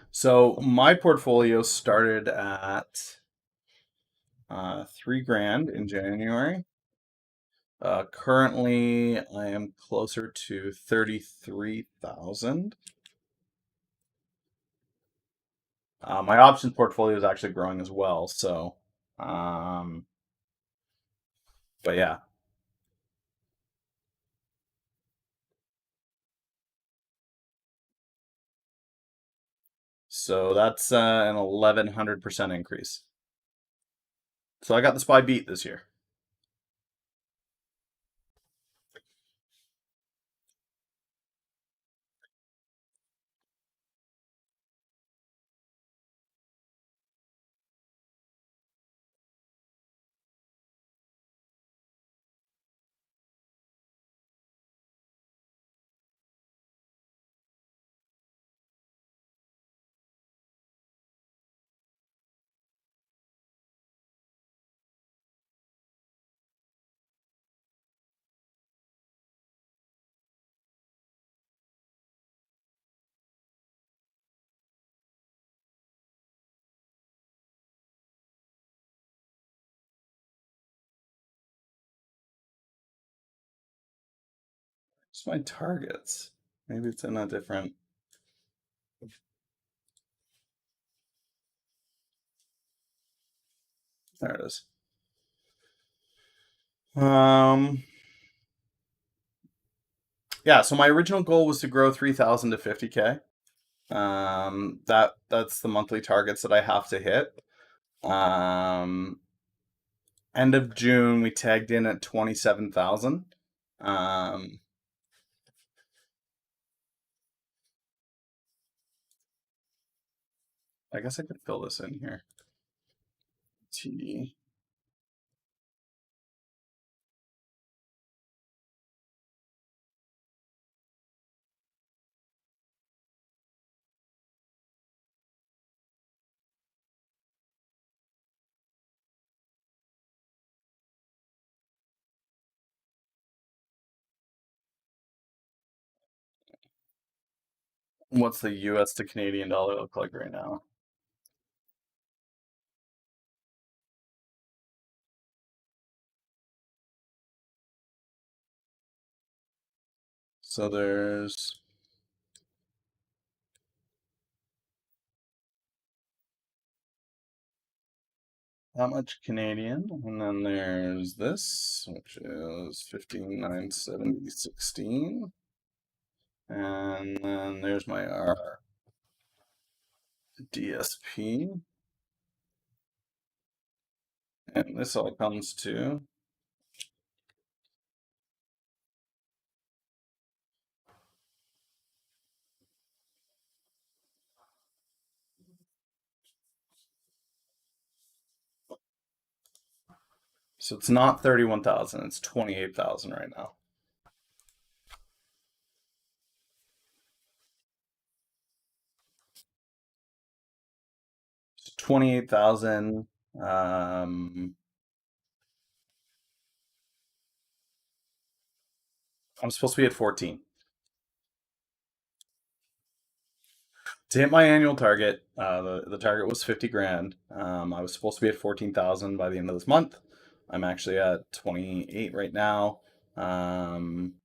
so my portfolio started at $3,000 in January. Currently, I am closer to 33,000. My options portfolio is actually growing as well. So, um, but yeah. So that's an 1,100% increase. So I got the SPY beat this year. It's my targets. Maybe it's in a different. There it is. Um, yeah. So my original goal was to grow 3,000 to 50K. That's the monthly targets that I have to hit. Um, End of June, we tagged in at 27,000. Um, I guess I could fill this in here. T. What's the US to Canadian dollar look like right now? So there's that much Canadian, and then there's this, which is 15,970.16. And then there's my DSP. And this all comes to so it's not 31,000, it's 28,000 right now. So 28,000. I'm supposed to be at 14. To hit my annual target, the target was 50 grand. I was supposed to be at 14,000 by the end of this month. I'm actually at 28 right now, um,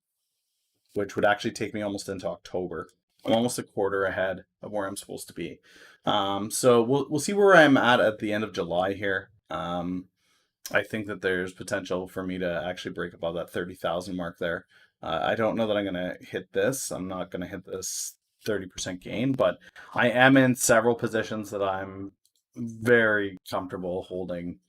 which would actually take me almost into October. I'm almost a quarter ahead of where I'm supposed to be. So we'll see where I'm at the end of July here. I think that there's potential for me to actually break above that 30,000 mark there. I don't know that I'm going to hit this. I'm not going to hit this 30% gain, but I am in several positions that I'm very comfortable holding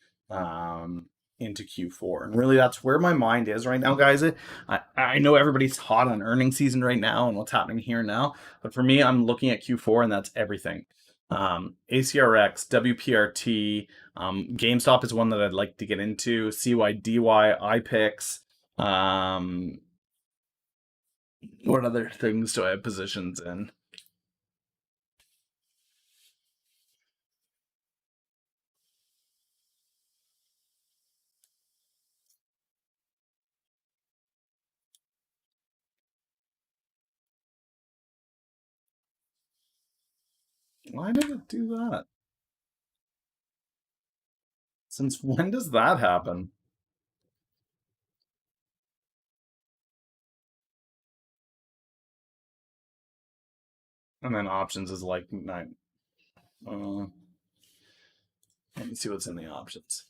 into Q4. And really, that's where my mind is right now, guys. I know everybody's hot on earnings season right now and what's happening here now, but for me, I'm looking at Q4 and that's everything. ACRX, WPRT, GameStop is one that I'd like to get into. CYDY, iPix. What other things do I have positions in? Why did it do that? Since when does that happen? And then options is like nine. Uh, Let me see what's in the options.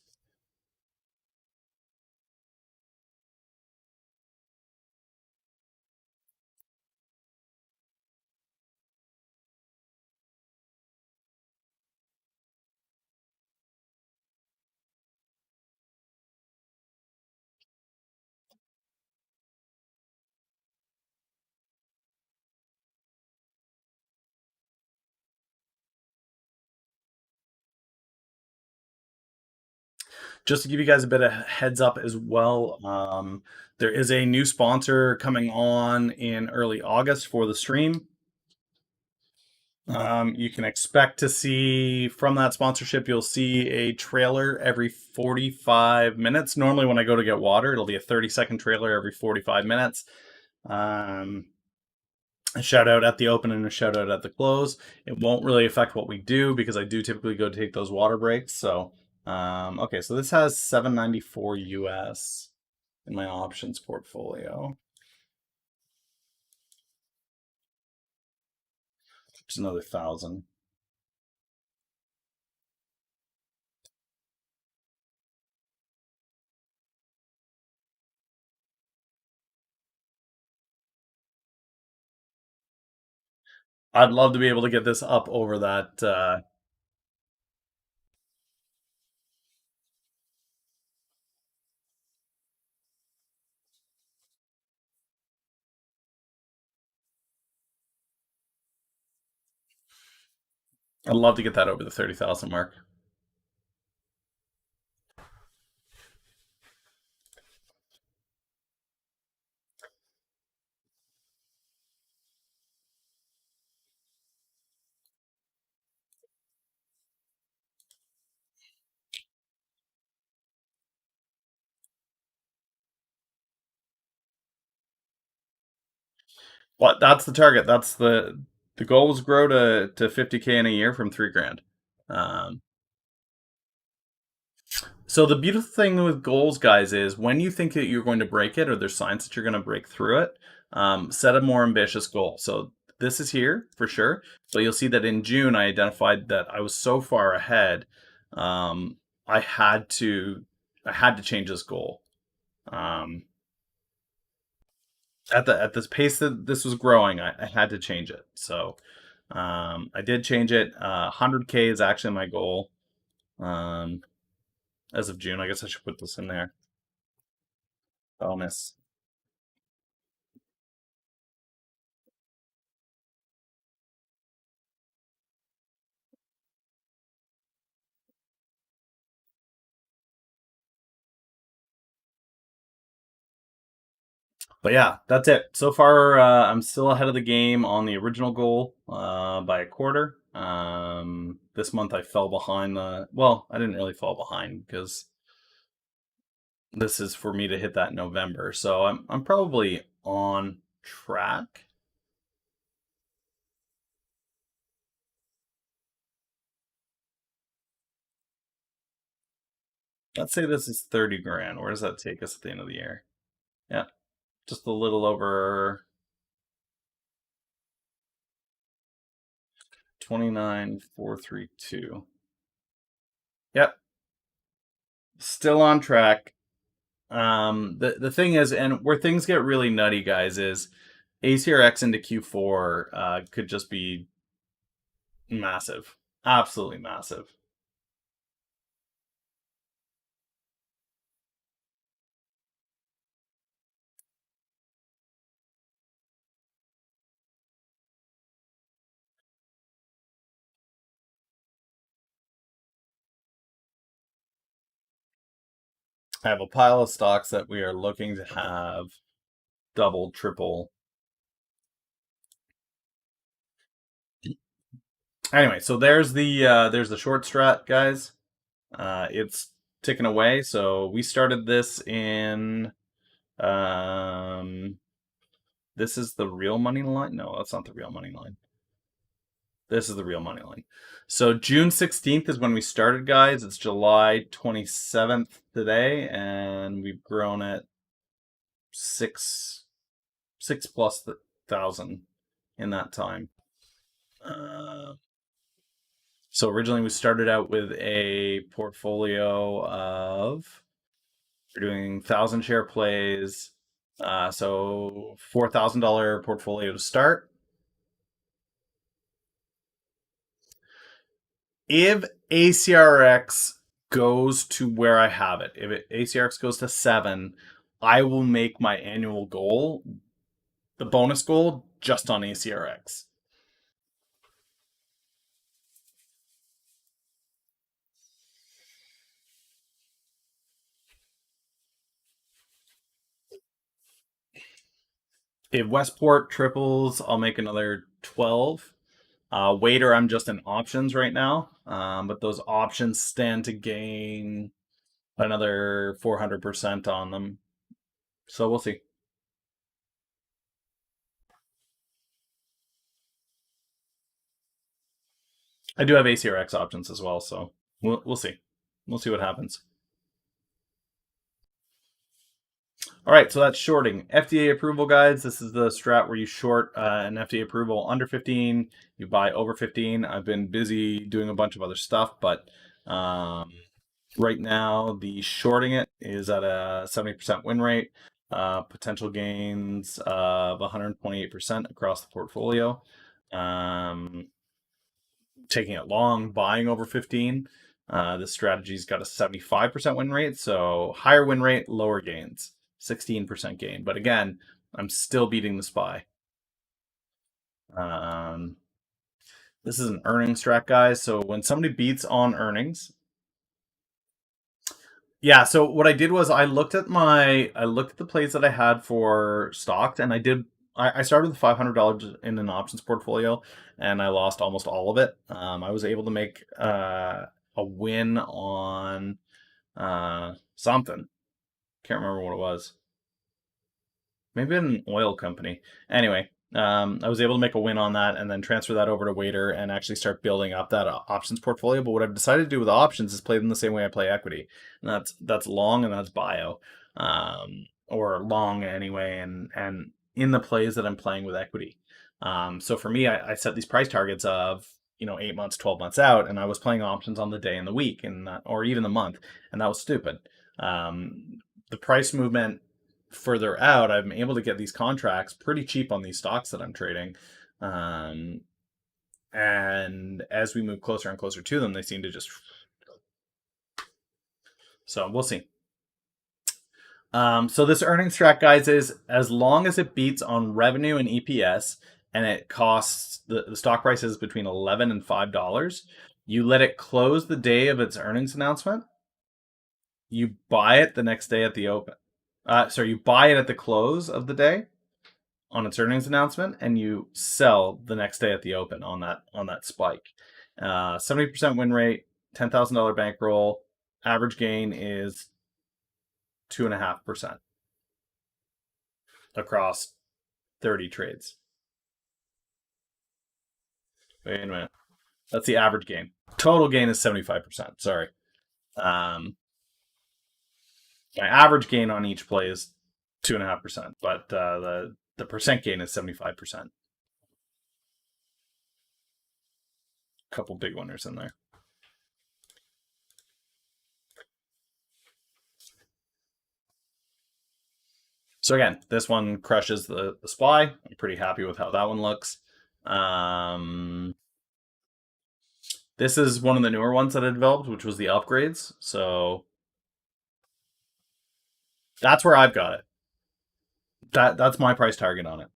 Just to give you guys a bit of heads up as well, there is a new sponsor coming on in early August for the stream. You can expect to see from that sponsorship, you'll see a trailer every 45 minutes. Normally, when I go to get water, it'll be a 30-second trailer every 45 minutes. Um, a shout out at the open and a shout out at the close. It won't really affect what we do because I do typically go take those water breaks. So, okay, so this has 794 US in my options portfolio. It's another 1,000. I'd love to be able to get this up over that. I'd love to get that over the 30,000 mark. Well, that's the target. That's the goal was grow to 50K in a year from 3 grand. Um, so the beautiful thing with goals, guys, is when you think that you're going to break it or there's signs that you're going to break through it, set a more ambitious goal. So this is here for sure. So you'll see that in June I identified that I was so far ahead. Um, I had to I had to change this goal. Um, at this pace that this was growing, I had to change it. So I did change it. 100K is actually my goal um, as of June. I guess I should put this in there. Bonus. But yeah, that's it. So far, I'm still ahead of the game on the original goal by a quarter. This month I fell behind well, I didn't really fall behind because this is for me to hit that in November. So I'm probably on track. Let's say this is 30 grand. Where does that take us at the end of the year? Yeah, just a little over 29,432. Yep, still on track. The thing is, and where things get really nutty, guys, is ACRX into Q4 could just be massive, absolutely massive. I have a pile of stocks that we are looking to have double, triple. Anyway, so there's the short strat, guys. It's ticking away. So we started this in this is the real money line. No, that's not the real money line. This is the real money line. So June 16th is when we started, guys. It's July 27th today, and we've grown it six plus thousand in that time. Uh, so originally we started out with a portfolio of we're doing 1,000 share plays. So $4,000 portfolio to start. If ACRX goes to where I have it, if ACRX goes to 7, I will make my annual goal, the bonus goal, just on ACRX. If Westport triples, I'll make another 12. Waiter, I'm just in options right now, but those options stand to gain another 400% on them. So we'll see. I do have ACRX options as well, so we'll see. We'll see what happens. All right, so that's shorting. FDA approval, guys. This is the strat where you short an FDA approval under 15, you buy over 15. I've been busy doing a bunch of other stuff, but right now the shorting it is at a 70% win rate, potential gains of 128% across the portfolio. Taking it long, buying over 15. This strategy's got a 75% win rate, so higher win rate, lower gains, 16% gain. But again, I'm still beating the SPY. Um, this is an earnings strat, guys. So when somebody beats on earnings, yeah. So what I did was I looked at the plays that I had for stocked, and I started with $500 in an options portfolio, and I lost almost all of it. I was able to make a win on something. Can't remember what it was. Maybe an oil company. Anyway, I was able to make a win on that and then transfer that over to Waiter and actually start building up that options portfolio. But what I've decided to do with options is play them the same way I play equity, and that's long and that's bio, or long anyway, and in the plays that I'm playing with equity. So for me, I set these price targets of 8 months, 12 months out, and I was playing options on the day and the week, and or even the month, and that was stupid. The price movement further out, I'm able to get these contracts pretty cheap on these stocks that I'm trading. Um, and as we move closer and closer to them, they seem to just. So we'll see. So this earnings track, guys, is as long as it beats on revenue and EPS, and it costs the stock price is between $11 and $5. You let it close the day of its earnings announcement. You buy it the next day at the open. You buy it at the close of the day on its earnings announcement, and you sell the next day at the open on that spike. 70% win rate, $10,000 bankroll. Average gain is 2.5% across 30 trades. Wait a minute. That's the average gain. Total gain is 75%. Sorry. My average gain on each play is 2.5%, but the percent gain is 75%. A couple big winners in there. So again, this one crushes the SPY. I'm pretty happy with how that one looks. This is one of the newer ones that I developed, which was the upgrades. So that's where I've got it. That's my price target on it.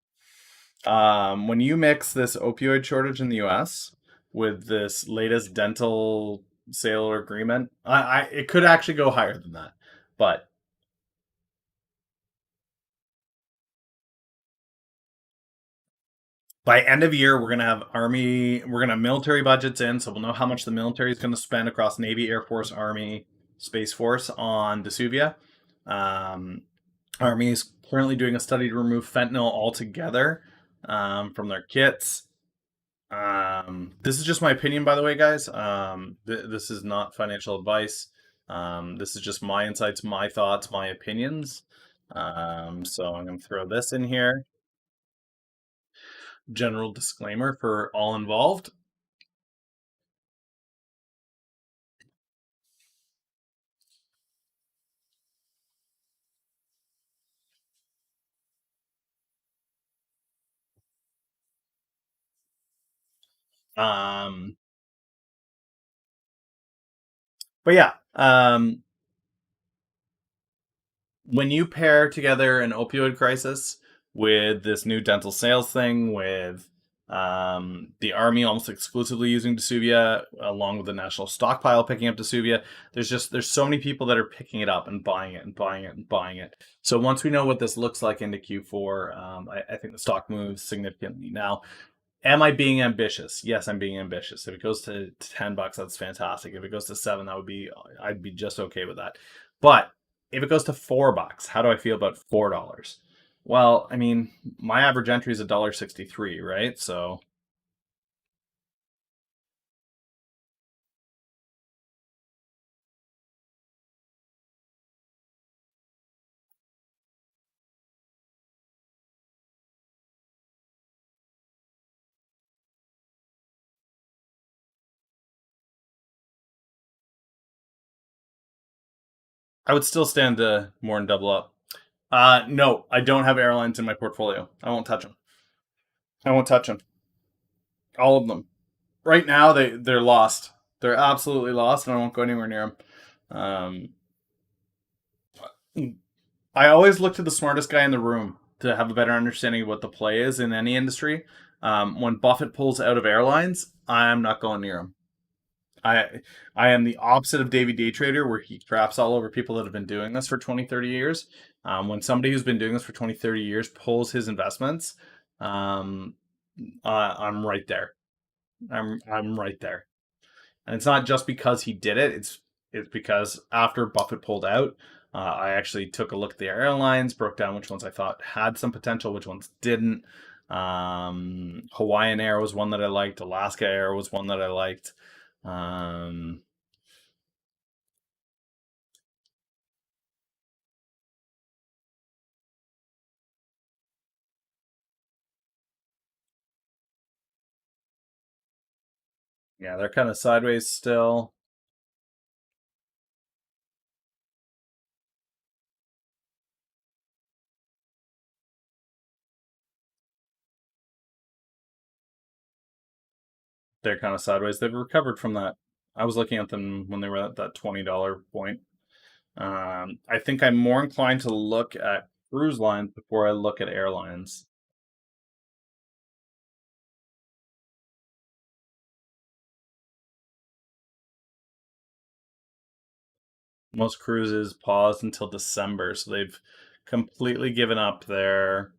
When you mix this opioid shortage in the U.S. with this latest dental sale agreement, it could actually go higher than that. But by end of year, we're gonna have military budgets in, so we'll know how much the military is going to spend across Navy, Air Force, Army, Space Force on Vesuvia. Um, Army is currently doing a study to remove fentanyl altogether from their kits. This is just my opinion, by the way, guys. This is not financial advice. This is just my insights, my thoughts, my opinions. So I'm going to throw this in here. General disclaimer for all involved. Um, but yeah, when you pair together an opioid crisis with this new dental sales thing, with the army almost exclusively using Vesuvia, along with the national stockpile picking up Vesuvia, there's so many people that are picking it up and buying it and buying it and buying it. So once we know what this looks like into Q4, I think the stock moves significantly. Now, am I being ambitious? Yes, I'm being ambitious. If it goes to $10, that's fantastic. If it goes to seven, I'd be just okay with that. But if it goes to $4, how do I feel about $4? Well, I mean, my average entry is $1.63, right? So I would still stand to more than double up. No, I don't have airlines in my portfolio. I won't touch them. I won't touch them. All of them. Right now, they're lost. They're absolutely lost, and I won't go anywhere near them. I always look to the smartest guy in the room to have a better understanding of what the play is in any industry. When Buffett pulls out of airlines, I'm not going near him. I I am the opposite of Davey Day Trader, where he craps all over people that have been doing this for 20, 30 years. When somebody who's been doing this for 20, 30 years pulls his investments, um, I'm right there. I'm right there. And it's not just because he did it. It's because after Buffett pulled out, I actually took a look at the airlines, broke down which ones I thought had some potential, which ones didn't. Hawaiian Air was one that I liked. Alaska Air was one that I liked. Um, yeah, they're kind of sideways still. They're kind of sideways. They've recovered from that. I was looking at them when they were at that $20 point. I think I'm more inclined to look at cruise lines before I look at airlines. Most cruises paused until December, so they've completely given up their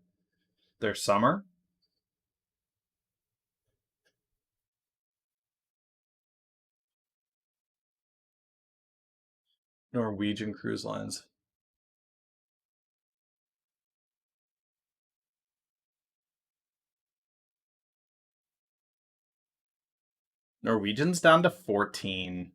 summer. Norwegian Cruise Lines. Norwegian's down to 14.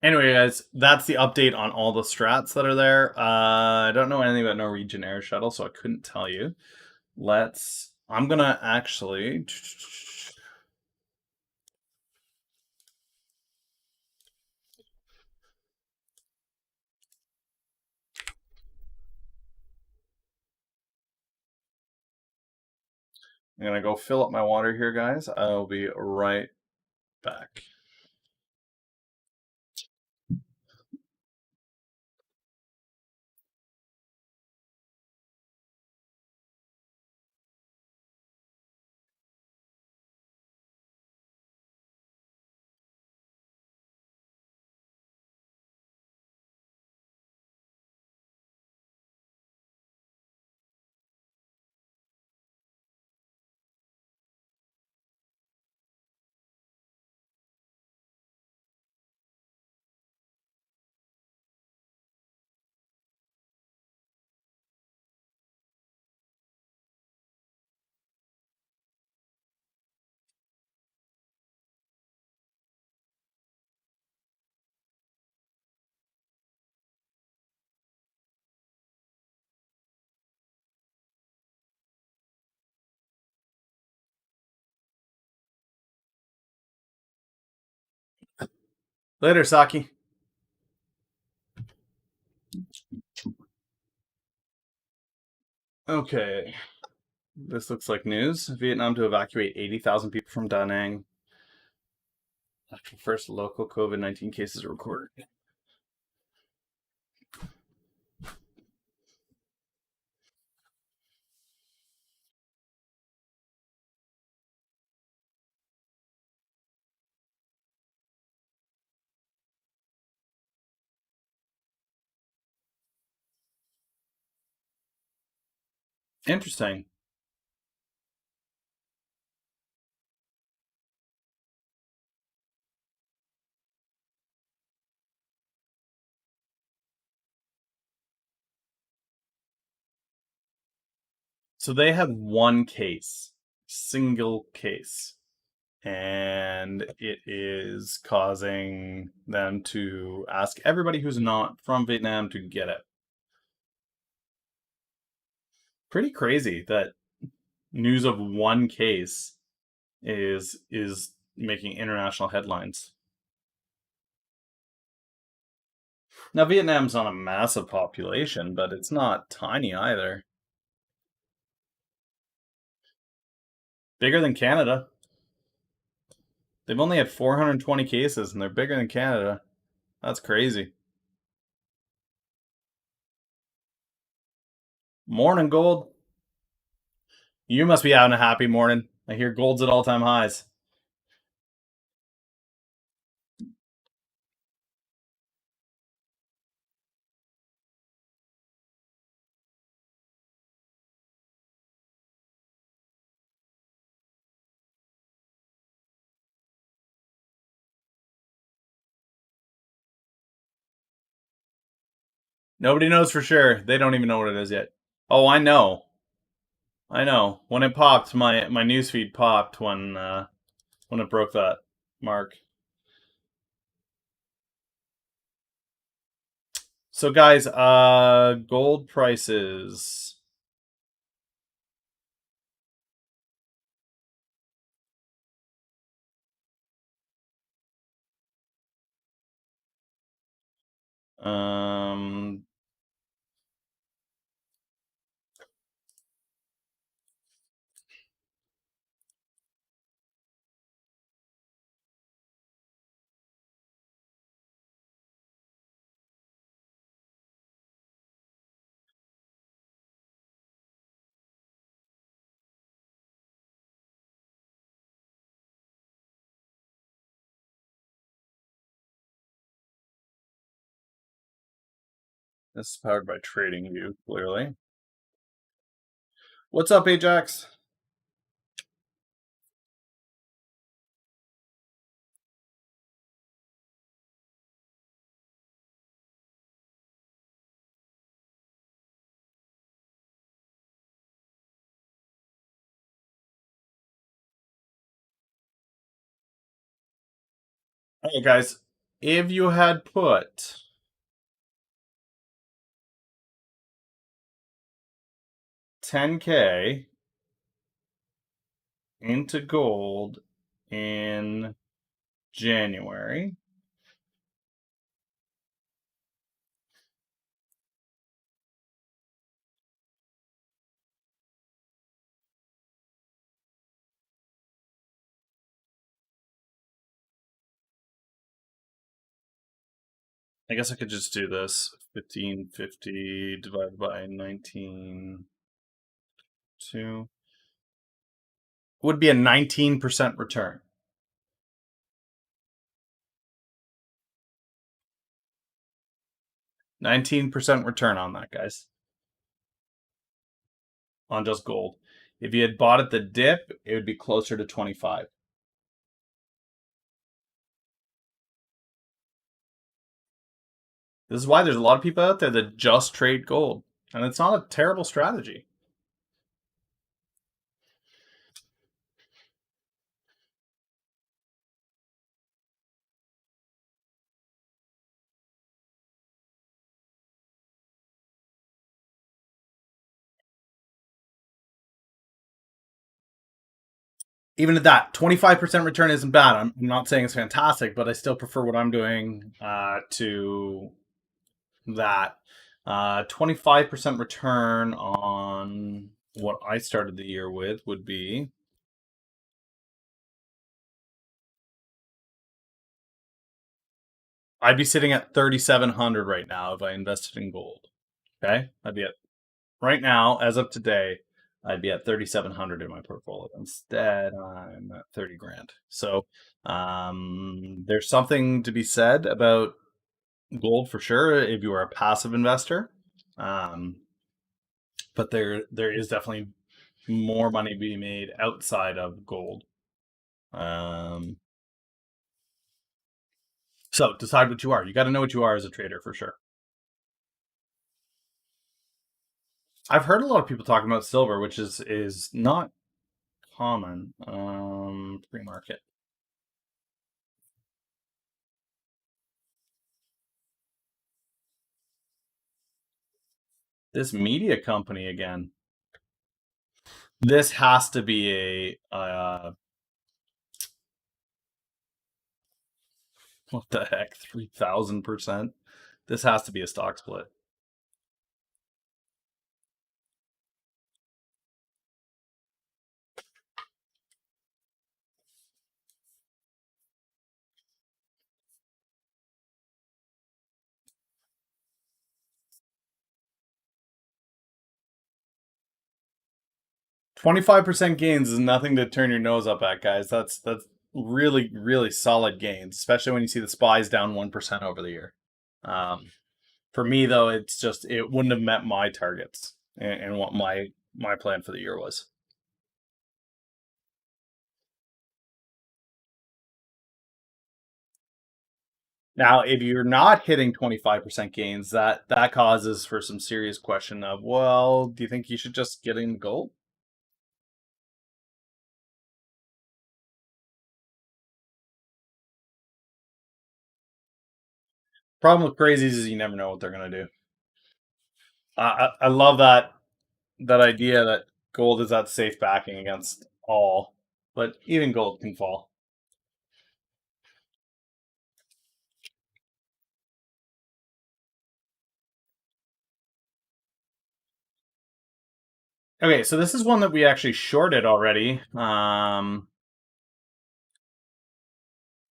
Anyway, guys, that's the update on all the strats that are there. I don't know anything about Norwegian Air Shuttle, so I couldn't tell you. I'm gonna actually. I'm gonna go fill up my water here, guys. I'll be right back. Later, Saki. Okay. This looks like news. Vietnam to evacuate 80,000 people from Da Nang after first local COVID-19 cases recorded. Interesting. So they have one case, single case, and it is causing them to ask everybody who's not from Vietnam to get it. Pretty crazy that news of one case is making international headlines. Now Vietnam's not a massive population, but it's not tiny either. Bigger than Canada. They've only had 420 cases and they're bigger than Canada. That's crazy. Morning, Gold. You must be having a happy morning. I hear gold's at all-time highs. Nobody knows for sure. They don't even know what it is yet. Oh, I know. I know. When it popped, my newsfeed popped when it broke that mark. So guys, gold prices. Um this is powered by TradingView, clearly. What's up, Ajax? Hey guys. if you had put $10K into gold in January, I guess I could just do this. 1550 divided by 19.2 would be a 19% return. 19% return on that, guys. On just gold. If you had bought at the dip, it would be closer to 25. This is why there's a lot of people out there that just trade gold. And it's not a terrible strategy. Even at that, 25% return isn't bad. I'm not saying it's fantastic, but I still prefer what I'm doing to that. 25% return on what I started the year with would be I'd be sitting at 3,700 right now if I invested in gold. Okay, I'd be at right now, as of today, I'd be at 3,700 in my portfolio. Instead, I'm at 30 grand. So there's something to be said about gold for sure if you are a passive investor. But there is definitely more money being made outside of gold. So decide what you are. You got to know what you are as a trader for sure. I've heard a lot of people talking about silver, which is not common. Pre-market. This media company again. This has to be a what the heck, 3,000%. This has to be a stock split. $25% gains is nothing to turn your nose up at, guys. That's really really solid gains, especially when you see the SPY's down 1% over the year. For me though, it's just it wouldn't have met my targets and what my plan for the year was. Now, if you're not hitting 25% gains, that causes for some serious question of, well, do you think you should just get in gold? Problem with crazies is you never know what they're gonna do. I love that idea that gold is that safe backing against all, but even gold can fall. Okay, so this is one that we actually shorted already.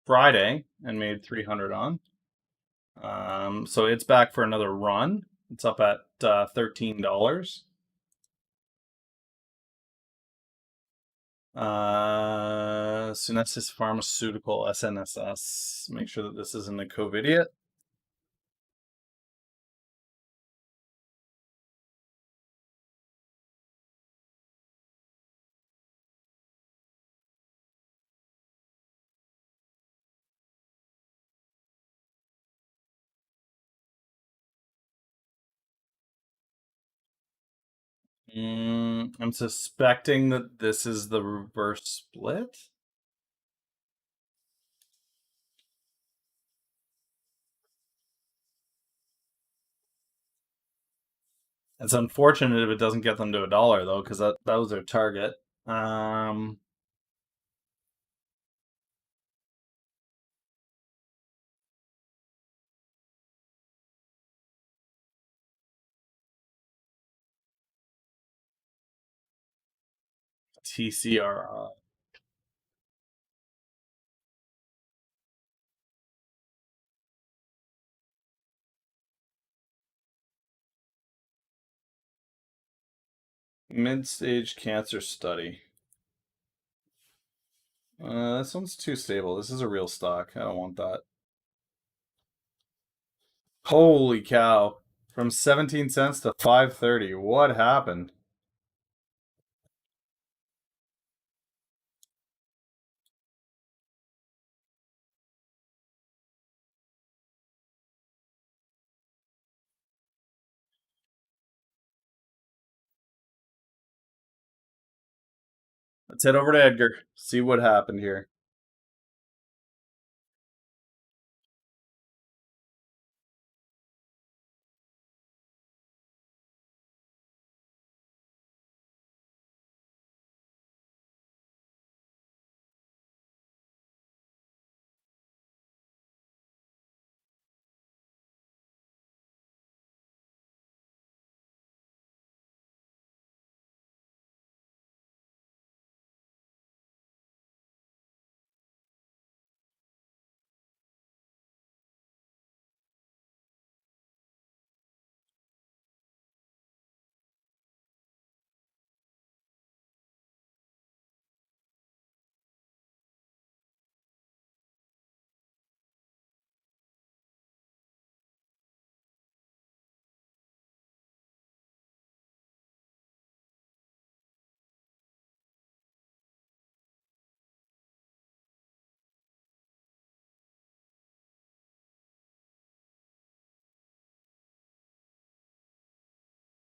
Friday and made 300 on. So it's back for another run. It's up at $13. Sunesis Pharmaceutical SNSS. Make sure that this isn't a COVIDiot. I'm suspecting that this is the reverse split. It's unfortunate if it doesn't get them to $1 though, because that was their target. TCRI. Mid-stage cancer study. This one's too stable. This is a real stock. I don't want that. Holy cow. From 17 cents to 5.30. What happened? Let's head over to Edgar. See what happened here.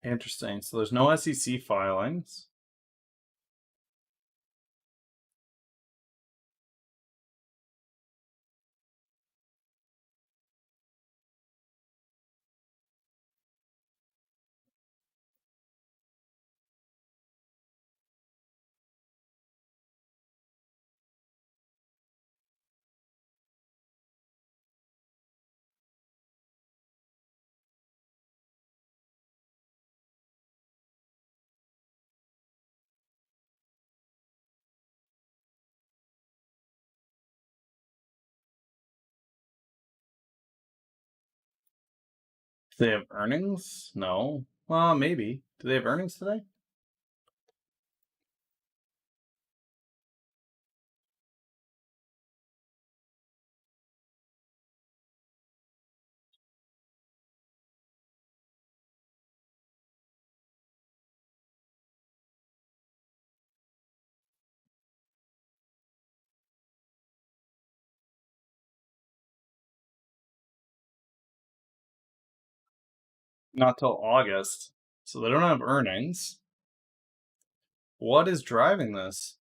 Interesting. So there's no SEC filings. Do they have earnings? No. Well, maybe. Do they have earnings today? Not till August. So they don't have earnings. What is driving this?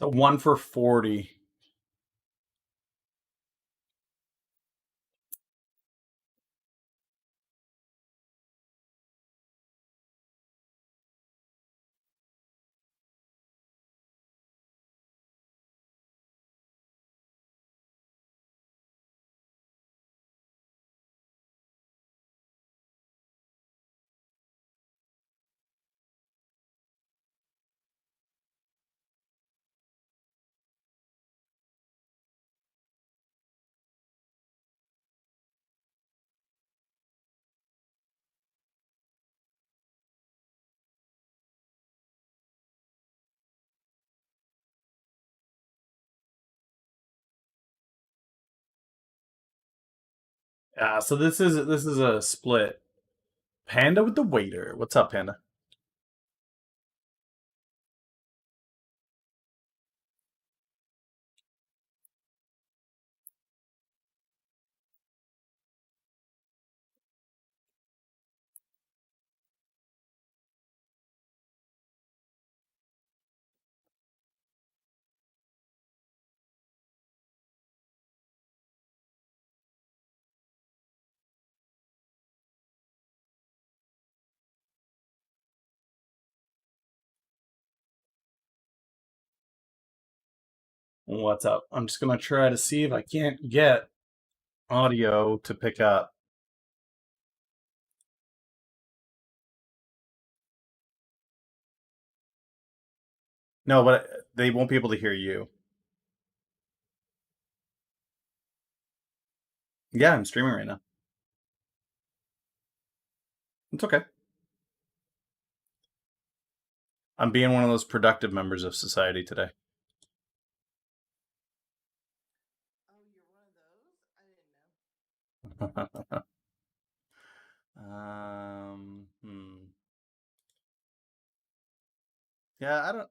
So 1 for 40. So this is a split. Panda with the waiter. What's up, Panda? What's up? I'm just gonna try to see if I can't get audio to pick up. No, but they won't be able to hear you. Yeah, I'm streaming right now. It's okay. I'm being one of those productive members of society today. Hmm. Yeah, I don't.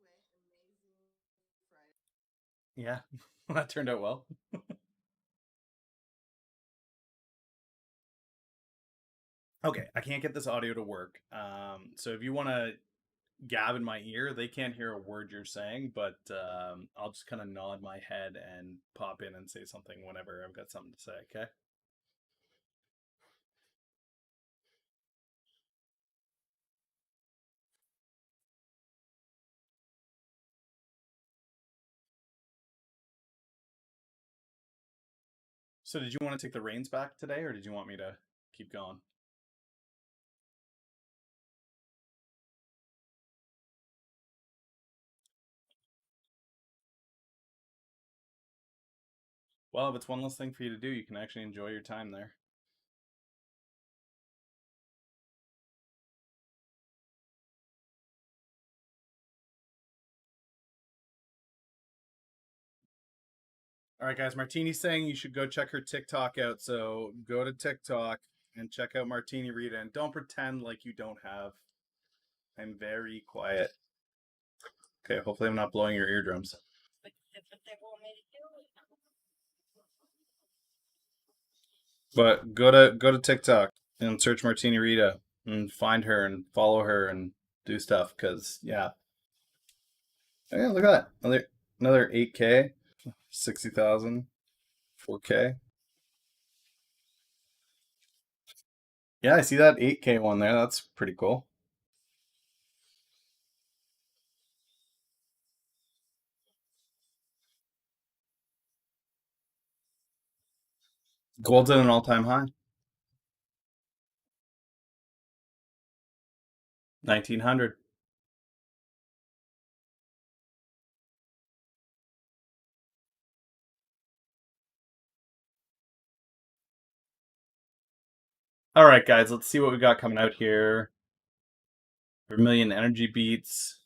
Yeah, that turned out well. Okay, I can't get this audio to work. So if you want to gab in my ear, they can't hear a word you're saying, but I'll just kind of nod my head and pop in and say something whenever I've got something to say. Okay. So did you want to take the reins back today, or did you want me to keep going? Well, if it's one less thing for you to do, you can actually enjoy your time there. All right, guys. Martini's saying you should go check her TikTok out. So go to TikTok and check out Martini Rita, and don't pretend like you don't have. I'm very quiet. Okay, hopefully I'm not blowing your eardrums. But go to TikTok and search Martini Rita and find her and follow her and do stuff. Cause yeah, yeah. Look at that. Another 8K, 60,000, 4K. Yeah, I see that 8K one there. That's pretty cool. Gold's at an all-time high, 1900. All right, guys. Let's see what we got coming out here. Vermilion Energy beats.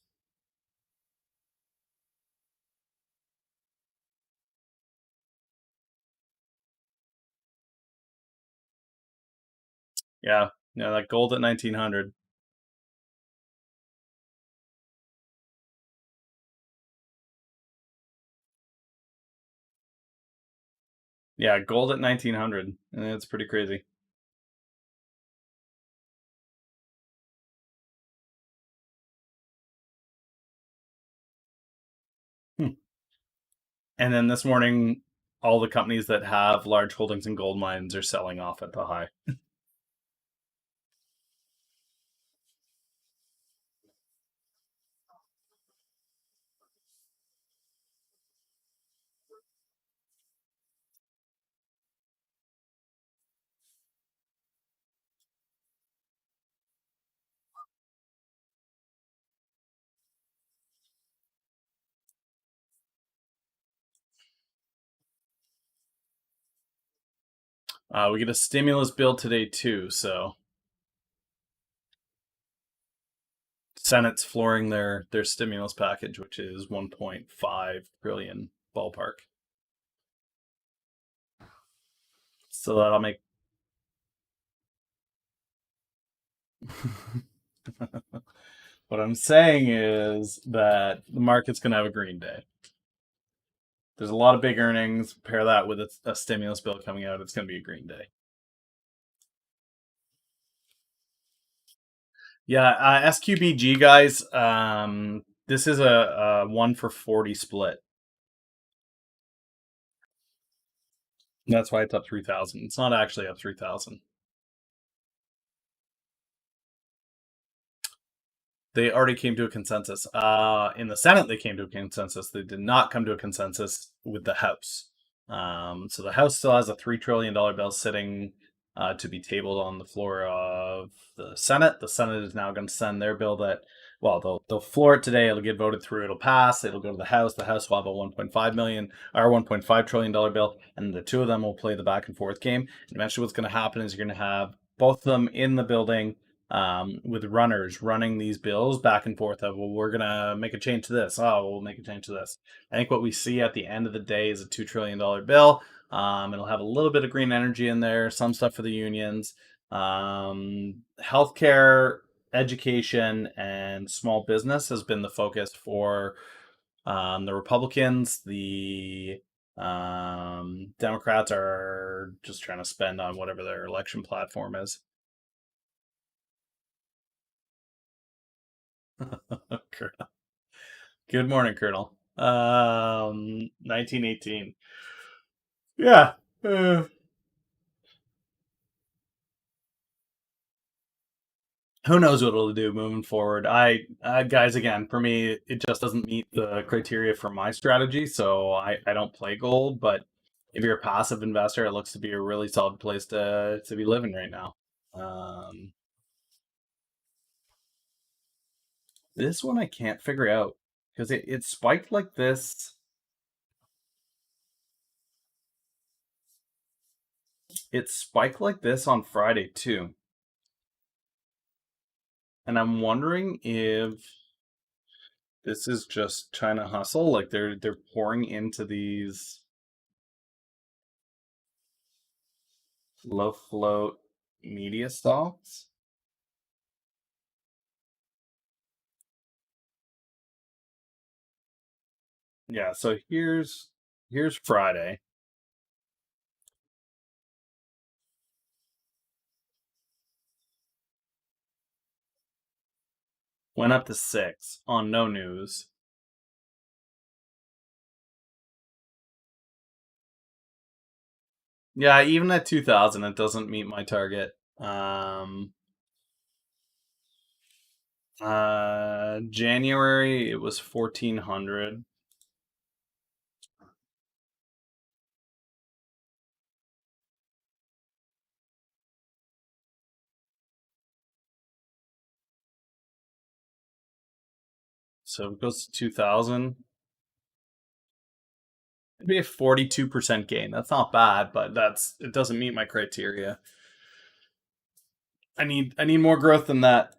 Yeah, yeah. That gold at 1900. Yeah, gold at 1900. And it's pretty crazy. Hmm. And then this morning, all the companies that have large holdings in gold mines are selling off at the high. We get a stimulus bill today too, so Senate's flooring their stimulus package, which is 1.5 trillion ballpark. So that'll make What I'm saying is that the market's going to have a green day. There's a lot of big earnings. Pair that with a stimulus bill coming out, it's going to be a green day. Yeah, SQBG guys. This is a 1-for-40 split. That's why it's up 3,000. It's not actually up 3,000. They already came to a consensus. In the Senate, they came to a consensus. They did not come to a consensus with the House. So the House still has a $3 trillion bill sitting to be tabled on the floor of the Senate. The Senate is now going to send their bill that, well, they'll floor it today. It'll get voted through. It'll pass. It'll go to the House. The House will have a 1.5 million or $1.5 trillion bill, and the two of them will play the back and forth game. And eventually, what's going to happen is you're going to have both of them in the building with runners running these bills back and forth of, well, we're going to make a change to this. Oh, we'll make a change to this. I think what we see at the end of the day is a $2 trillion bill. It'll have a little bit of green energy in there, some stuff for the unions, healthcare, education, and small business has been the focus for the Republicans. The Democrats are just trying to spend on whatever their election platform is. Good morning, Colonel. 1918. Yeah. Who knows what it'll do moving forward? Guys, again, for me, it just doesn't meet the criteria for my strategy, so I don't play gold. But if you're a passive investor, it looks to be a really solid place to be living right now. Um, this one I can't figure out because it spiked like this. It spiked like this on Friday too, and I'm wondering if this is just China hustle, like they're pouring into these low float media stocks. Yeah, so here's Friday. Went up to 6 on no news. Yeah, even at 2,000 it doesn't meet my target. January it was 1,400. So it goes to 2,000. It'd be a 42% gain. That's not bad, but it doesn't meet my criteria. I need more growth than that.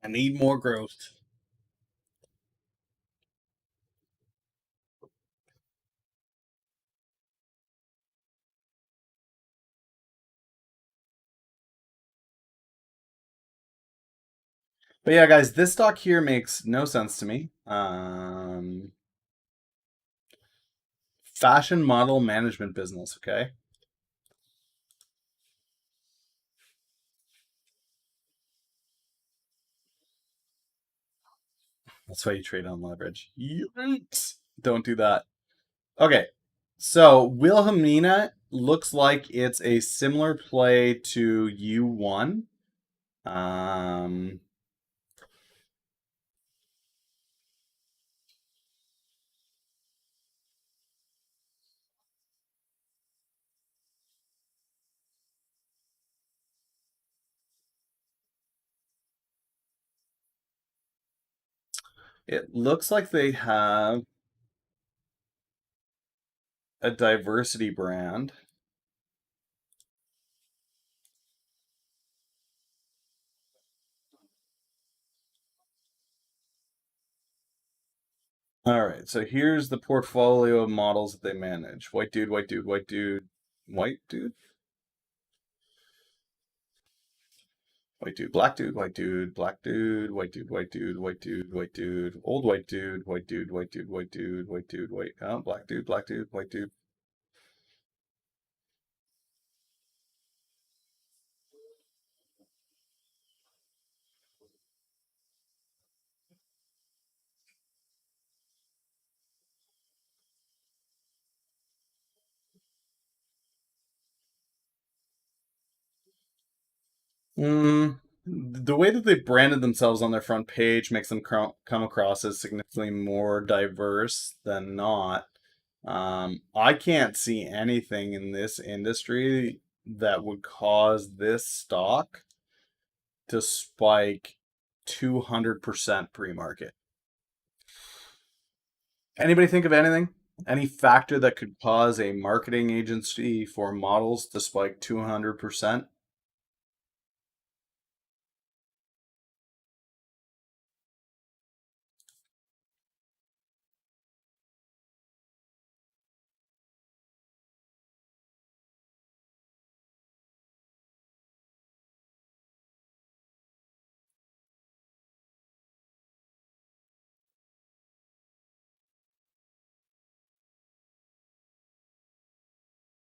I need more growth. But yeah, guys, this stock here makes no sense to me. Fashion model management business, okay? That's why you trade on leverage. Yikes. Don't do that. Okay. So Wilhelmina looks like it's a similar play to U1. Um, it looks like they have a diversity brand. All right, so here's the portfolio of models that they manage. White dude, white dude, white dude, white dude. White dude, black dude, white dude, black dude, white dude, white dude, white dude, white dude, old white dude, white dude, white dude, white dude, white dude, white, black dude, white dude. The way that they branded themselves on their front page makes them come across as significantly more diverse than not. I can't see anything in this industry that would cause this stock to spike 200% pre-market. Anybody think of anything? Any factor that could cause a marketing agency for models to spike 200%?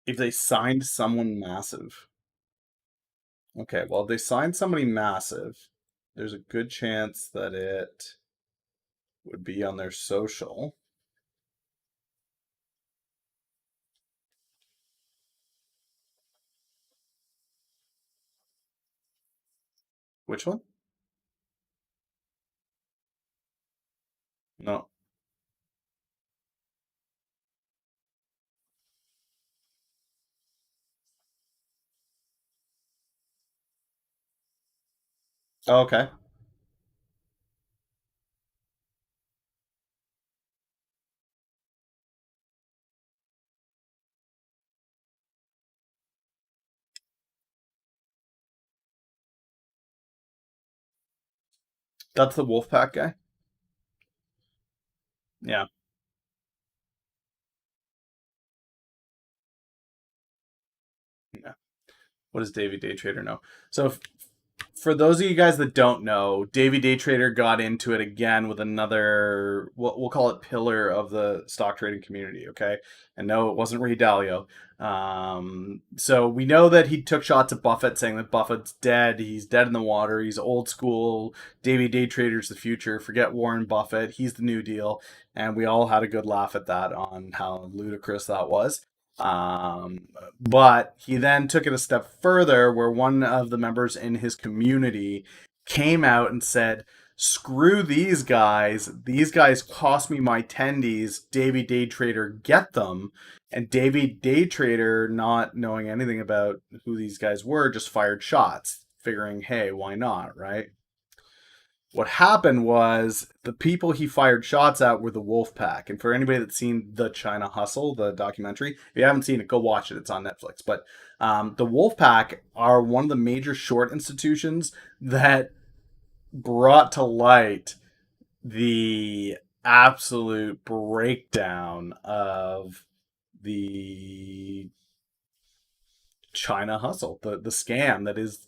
If they signed someone massive. Okay, well, if they signed somebody massive, there's a good chance that it would be on their social. Which one? No. Oh, okay. That's the Wolfpack guy? Yeah. Yeah. What does Davey Day Trader know? So for those of you guys that don't know, Davey Day Trader got into it again with another, what we'll call it, pillar of the stock trading community. Okay, and no, it wasn't Ray Dalio. So we know that he took shots at Buffett, saying that Buffett's dead. He's dead in the water. He's old school. Davey Day Trader's the future. Forget Warren Buffett. He's the New Deal. And we all had a good laugh at that on how ludicrous that was. Um, but he then took it a step further, where one of the members in his community came out and said, "Screw these guys. These guys cost me my tendies. Davy Day Trader, get them." And Davy Day Trader, not knowing anything about who these guys were, just fired shots, figuring, hey, why not, right? What happened was the people he fired shots at were the Wolf Pack. And for anybody that's seen The China Hustle, the documentary, if you haven't seen it, go watch it. It's on Netflix. But the Wolf Pack are one of the major short institutions that brought to light the absolute breakdown of the China hustle, the scam that is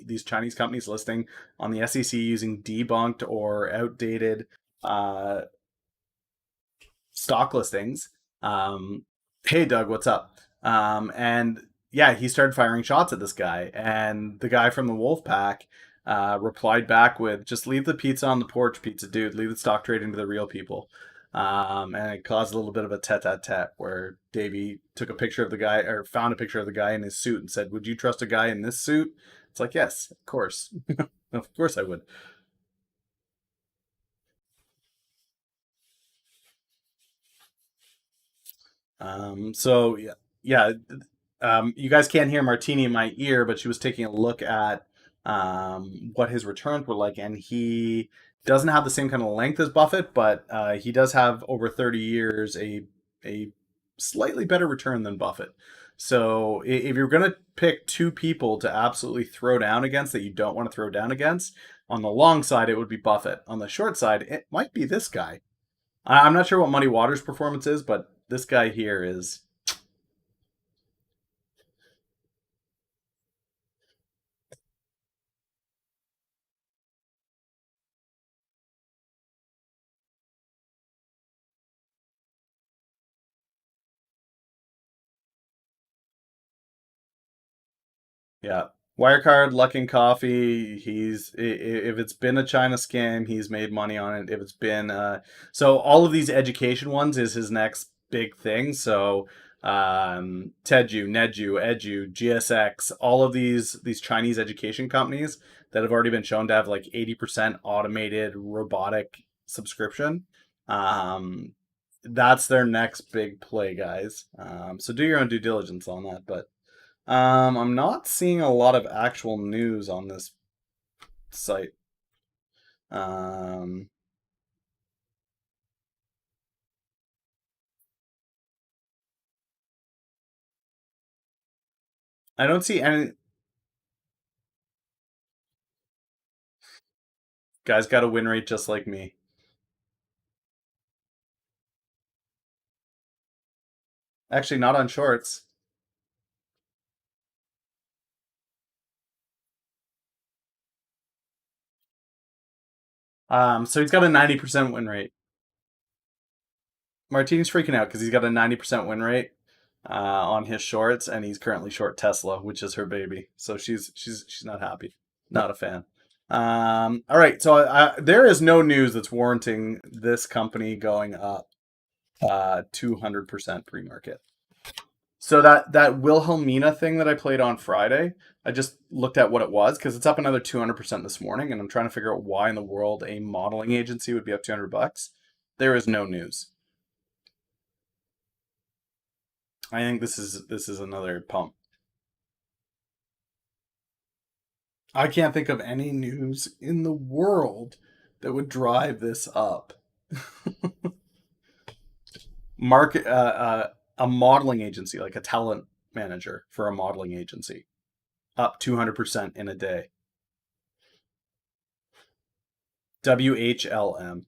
these Chinese companies listing on the SEC using debunked or outdated uh, stock listings. Hey, Doug, what's up? And yeah, he started firing shots at this guy, and the guy from the Wolf Pack replied back with, "Just leave the pizza on the porch, pizza dude. Leave the stock trading to the real people." And it caused a little bit of a tete-a-tete where Davey took a picture of the guy, or found a picture of the guy in his suit, and said, "Would you trust a guy in this suit?" It's like, yes, of course, of course I would. So yeah, yeah. You guys can't hear Martini in my ear, but she was taking a look at what his returns were like, and he doesn't have the same kind of length as Buffett, but he does have over 30 years a slightly better return than Buffett. So if you're going to pick two people to absolutely throw down against that you don't want to throw down against, on the long side it would be Buffett. On the short side, it might be this guy. I'm not sure what Muddy Waters' performance is, but this guy here is. Yeah. Wirecard, Luckin Coffee, if it's been a China scam, he's made money on it. If it's been so all of these education ones is his next big thing. So Teju, Neju, Edu, GSX, all of these Chinese education companies that have already been shown to have like 80% automated robotic subscription. Um that's their next big play, guys. So do your own due diligence on that, but I'm not seeing a lot of actual news on this site. Um, I don't see any. Guy's got a win rate just like me. Actually, not on shorts. So he's got a 90% win rate. Martini's freaking out because he's got a 90% win rate on his shorts, and he's currently short Tesla, which is her baby. So she's not happy, not a fan. All right, so there is no news that's warranting this company going up 200% pre-market. So that Wilhelmina thing that I played on Friday, I just looked at what it was because it's up another 200% this morning, and I'm trying to figure out why in the world a modeling agency would be up $200. There is no news. I think this is another pump. I can't think of any news in the world that would drive this up. Market a modeling agency, like a talent manager for a modeling agency, up 200% in a day. WHLM.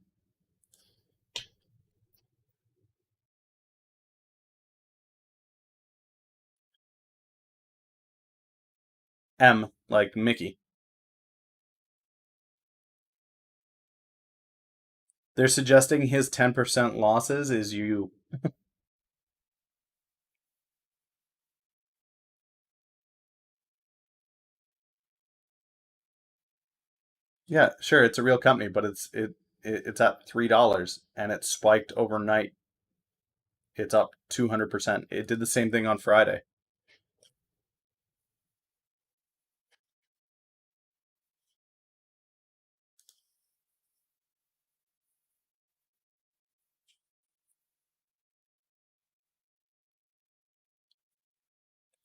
M like Mickey. They're suggesting his 10% losses is you. Yeah, sure, it's a real company, but it's at $3 and it spiked overnight. It's up 200%. It did the same thing on Friday.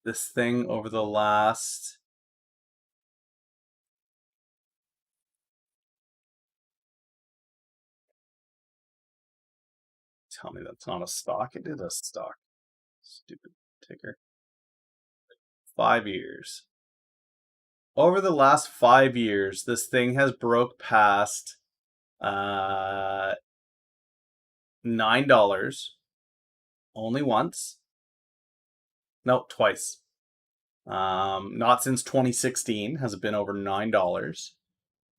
This thing over the last tell me that's not a stock. It is a stock. Stupid ticker. 5 years. Over the last 5 years, this thing has broke past uh $9 only once. No, twice. Not since 2016 has it been over $9.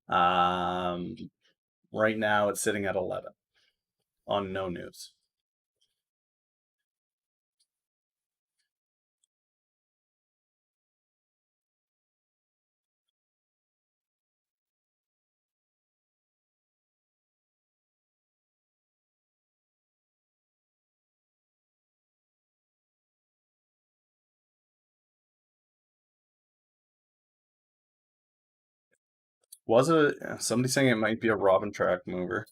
Um, right now it's sitting at 11 on no news. Was it somebody saying it might be a Robin track mover?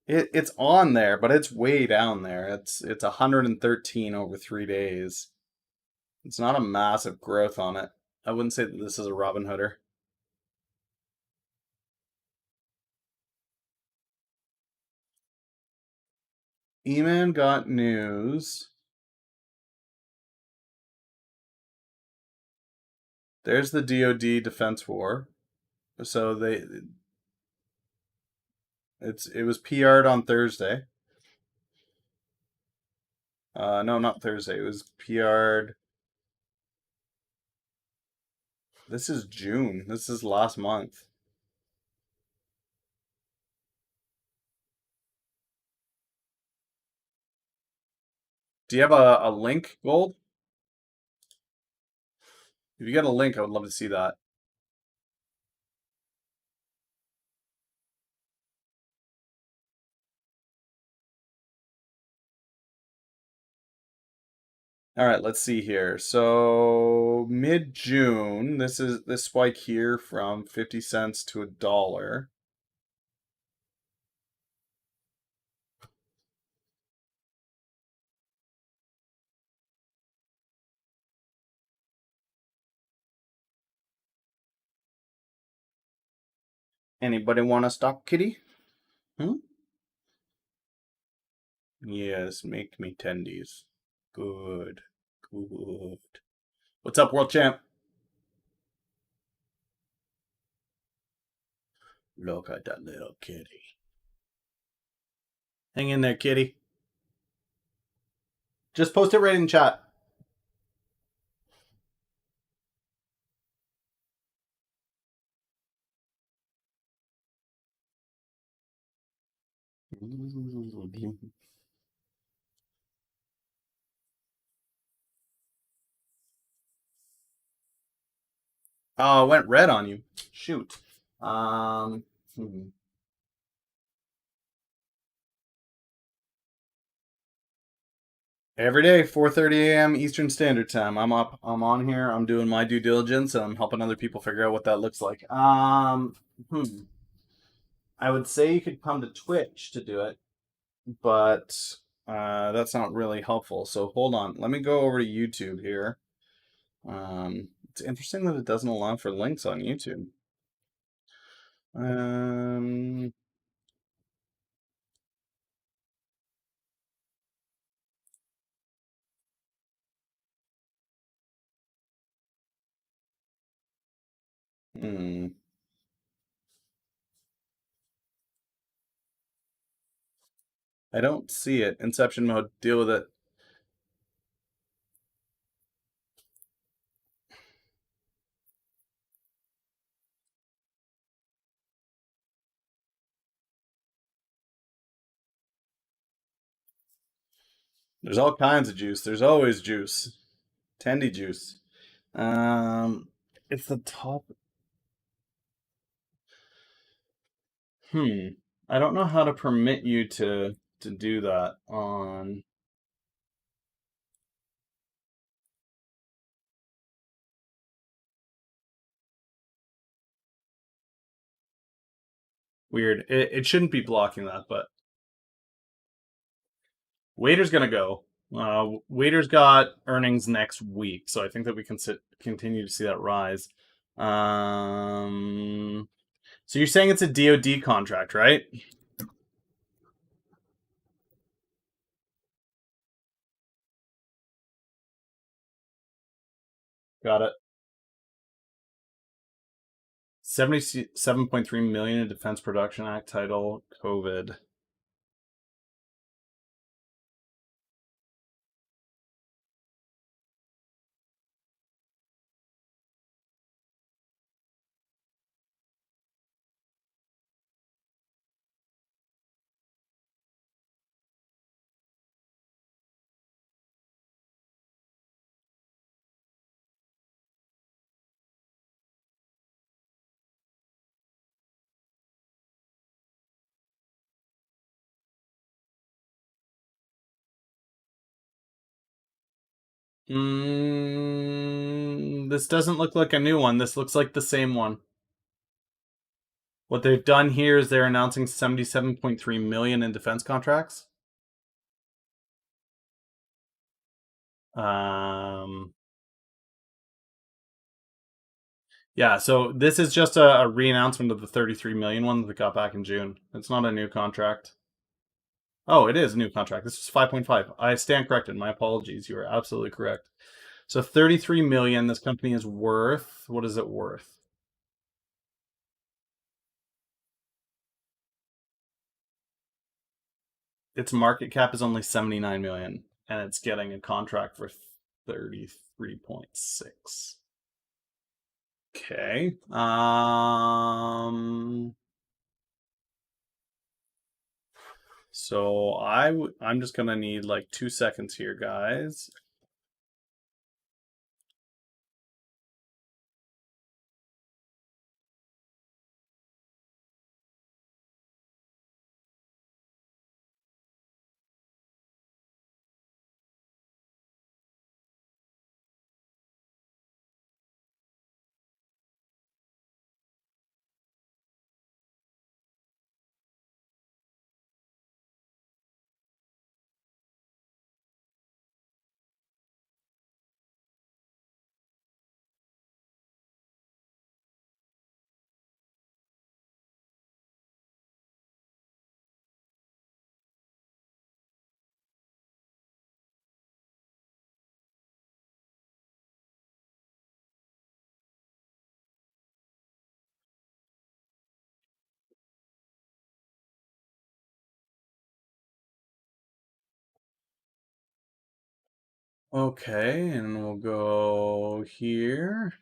It's on there, but it's way down there. It's 113 over 3 days. It's not a massive growth on it. I wouldn't say that this is a Robin Hooder. EMAN got news. There's the DoD defense war. So it was PR'd on Thursday. No, not Thursday. It was PR'd. This is June. This is last month. Do you have a link, Gold? If you got a link, I would love to see that. All right, let's see here. So mid-June, this is this spike here from 50 cents to $1. Anybody want to stock, kitty? Hmm? Yes, make me tendies. Good. Good. What's up, world champ? Look at that little kitty. Hang in there, kitty. Just post it right in chat. Oh, it went red on you. Shoot. Um, hmm. Every day, 4:30 a.m. Eastern Standard Time. I'm up. I'm on here. I'm doing my due diligence, and I'm helping other people figure out what that looks like. I would say you could come to Twitch to do it, but that's not really helpful. So hold on. Let me go over to YouTube here. It's interesting that it doesn't allow for links on YouTube. Um, hmm. I don't see it. Inception mode. Deal with it. There's all kinds of juice. There's always juice. Tendy juice. Um, it's the top. Hmm. I don't know how to permit you to do that on. Weird. It shouldn't be blocking that, but Waiter's gonna go. Waiter's got earnings next week, so I think that we can continue to see that rise. So you're saying it's a DoD contract, right? Got it. 77.3 million in Defense Production Act title COVID. This doesn't look like a new one. This looks like the same one. What they've done here is they're announcing 77.3 million in defense contracts. Yeah, so this is just a re-announcement of the 33 million one that they got back in June. It's not a new contract. Oh, it is a new contract. This is 5.5. I stand corrected. My apologies. You are absolutely correct. So 33 million this company is worth. What is it worth? Its market cap is only 79 million. and it's getting a contract for 33.6. Okay. So I'm just gonna need like 2 seconds here, guys. Okay, and we'll go here.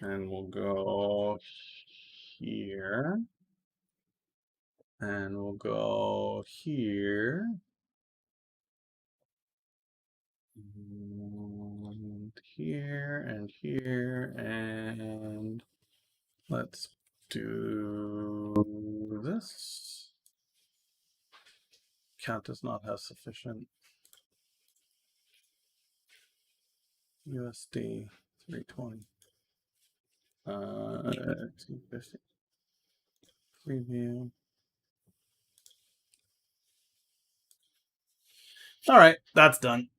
And we'll go here. And we'll go here. And here and here. And let's do this. Count does not have sufficient USD 320. 250. Preview. All right, that's done.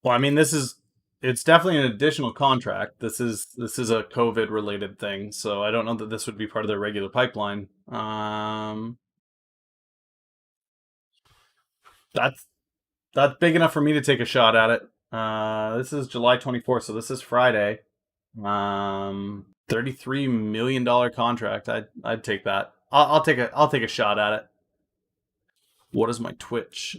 Well, I mean, it's definitely an additional contract. This is a COVID related thing, so I don't know that this would be part of their regular pipeline. That's that's big enough for me to take a shot at it. This is July 24th, so this is Friday. $33 million contract. I'd take that. I'll take a shot at it. What is my Twitch?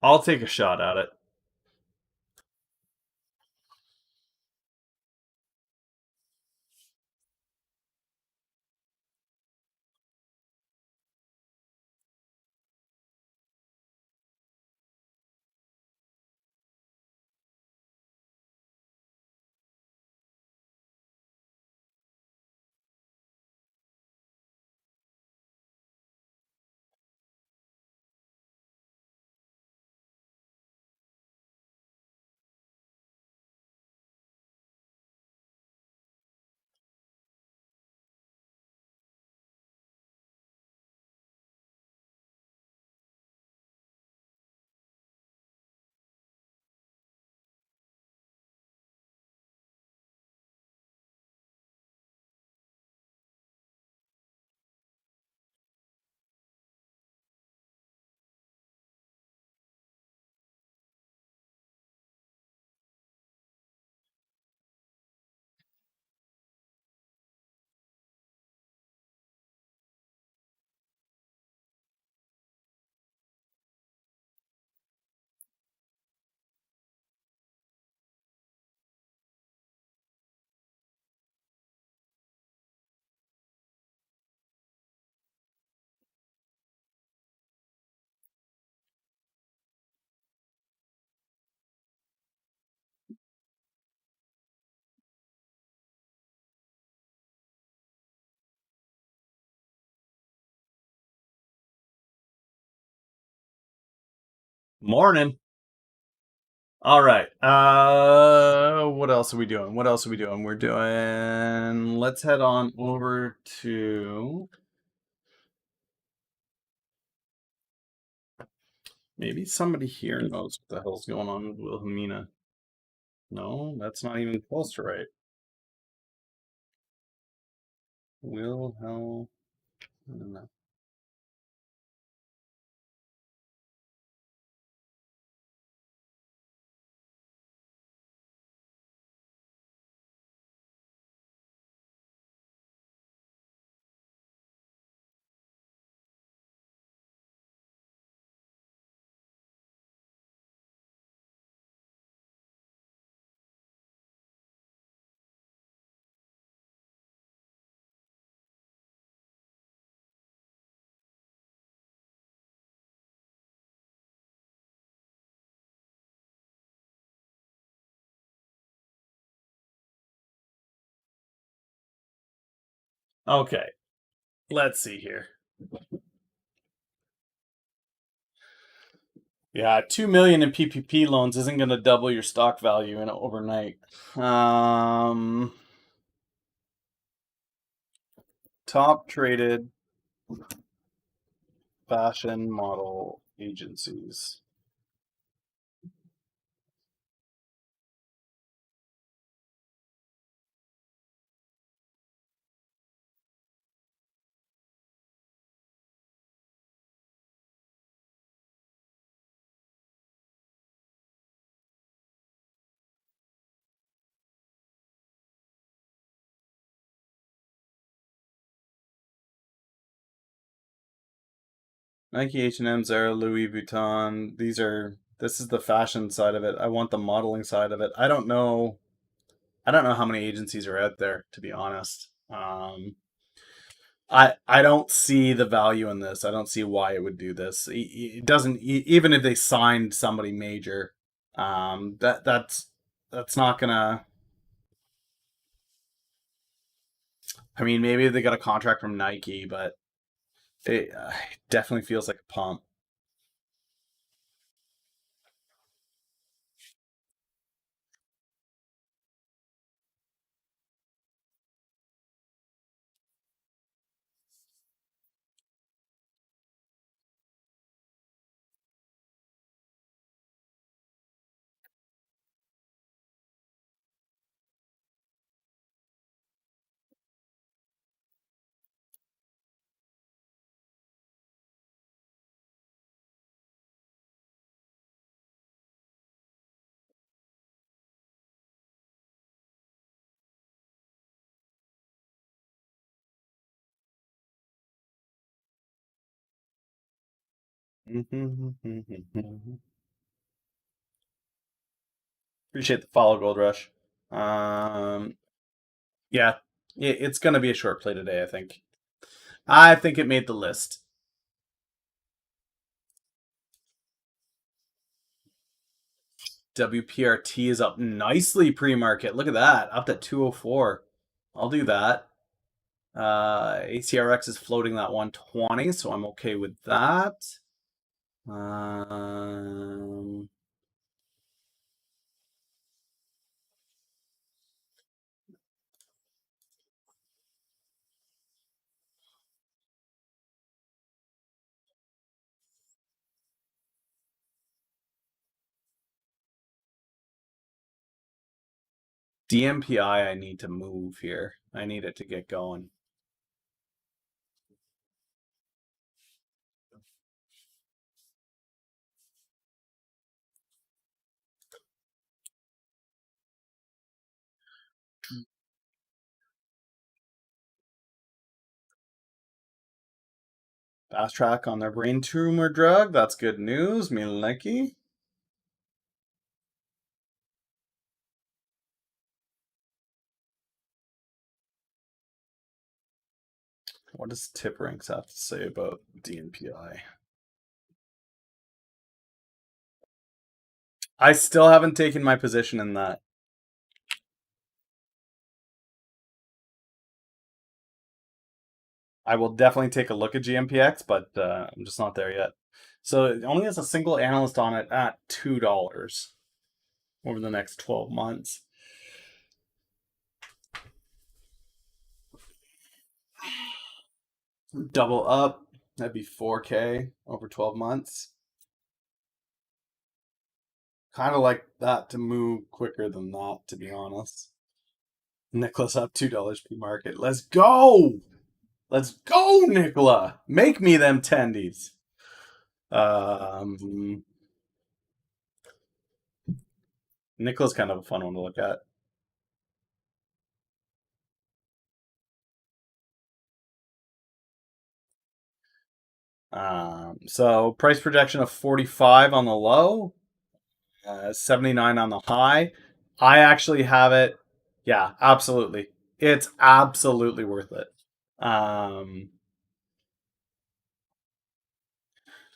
I'll take a shot at it. Morning. All right. What else are we doing? What else are we doing? We're doing. Let's head on over to maybe somebody here knows what the hell's going on with Wilhelmina. No, that's not even close to right. Wilhelmina. Okay, let's see here. Yeah, 2 million in PPP loans isn't going to double your stock value in overnight. Um, Top traded fashion model agencies. Nike, H&M, Zara, Louis Vuitton. This is the fashion side of it. I want the modeling side of it. I don't know. I don't know how many agencies are out there, to be honest. I don't see the value in this. I don't see why it would do this. It doesn't even if they signed somebody major. That's not gonna. I mean, maybe they got a contract from Nike, but it definitely feels like a pump. Appreciate the follow, Gold Rush. Um, yeah, it's going to be a short play today, I think. I think it made the list. WPRT is up nicely pre-market. Look at that, up to 204. I'll do that. ACRX is floating that 120, so I'm okay with that. Um, DMPI, I need to move here. I need it to get going. Fast track on their brain tumor drug. That's good news. Milneki. What does Tip Ranks have to say about DMPI? I still haven't taken my position in that. I will definitely take a look at GMPX, but I'm just not there yet. So it only has a single analyst on it at $2 over the next 12 months. Double up, that'd be 4K over 12 months. Kind of like that to move quicker than that, to be honest. Nicholas up $2 pre-market. Let's go! Let's go, Nicola! Make me them tendies. Um, Nicola's kind of a fun one to look at. So price projection of 45 on the low, 79 on the high. I actually have it. Yeah, absolutely. It's absolutely worth it. Um,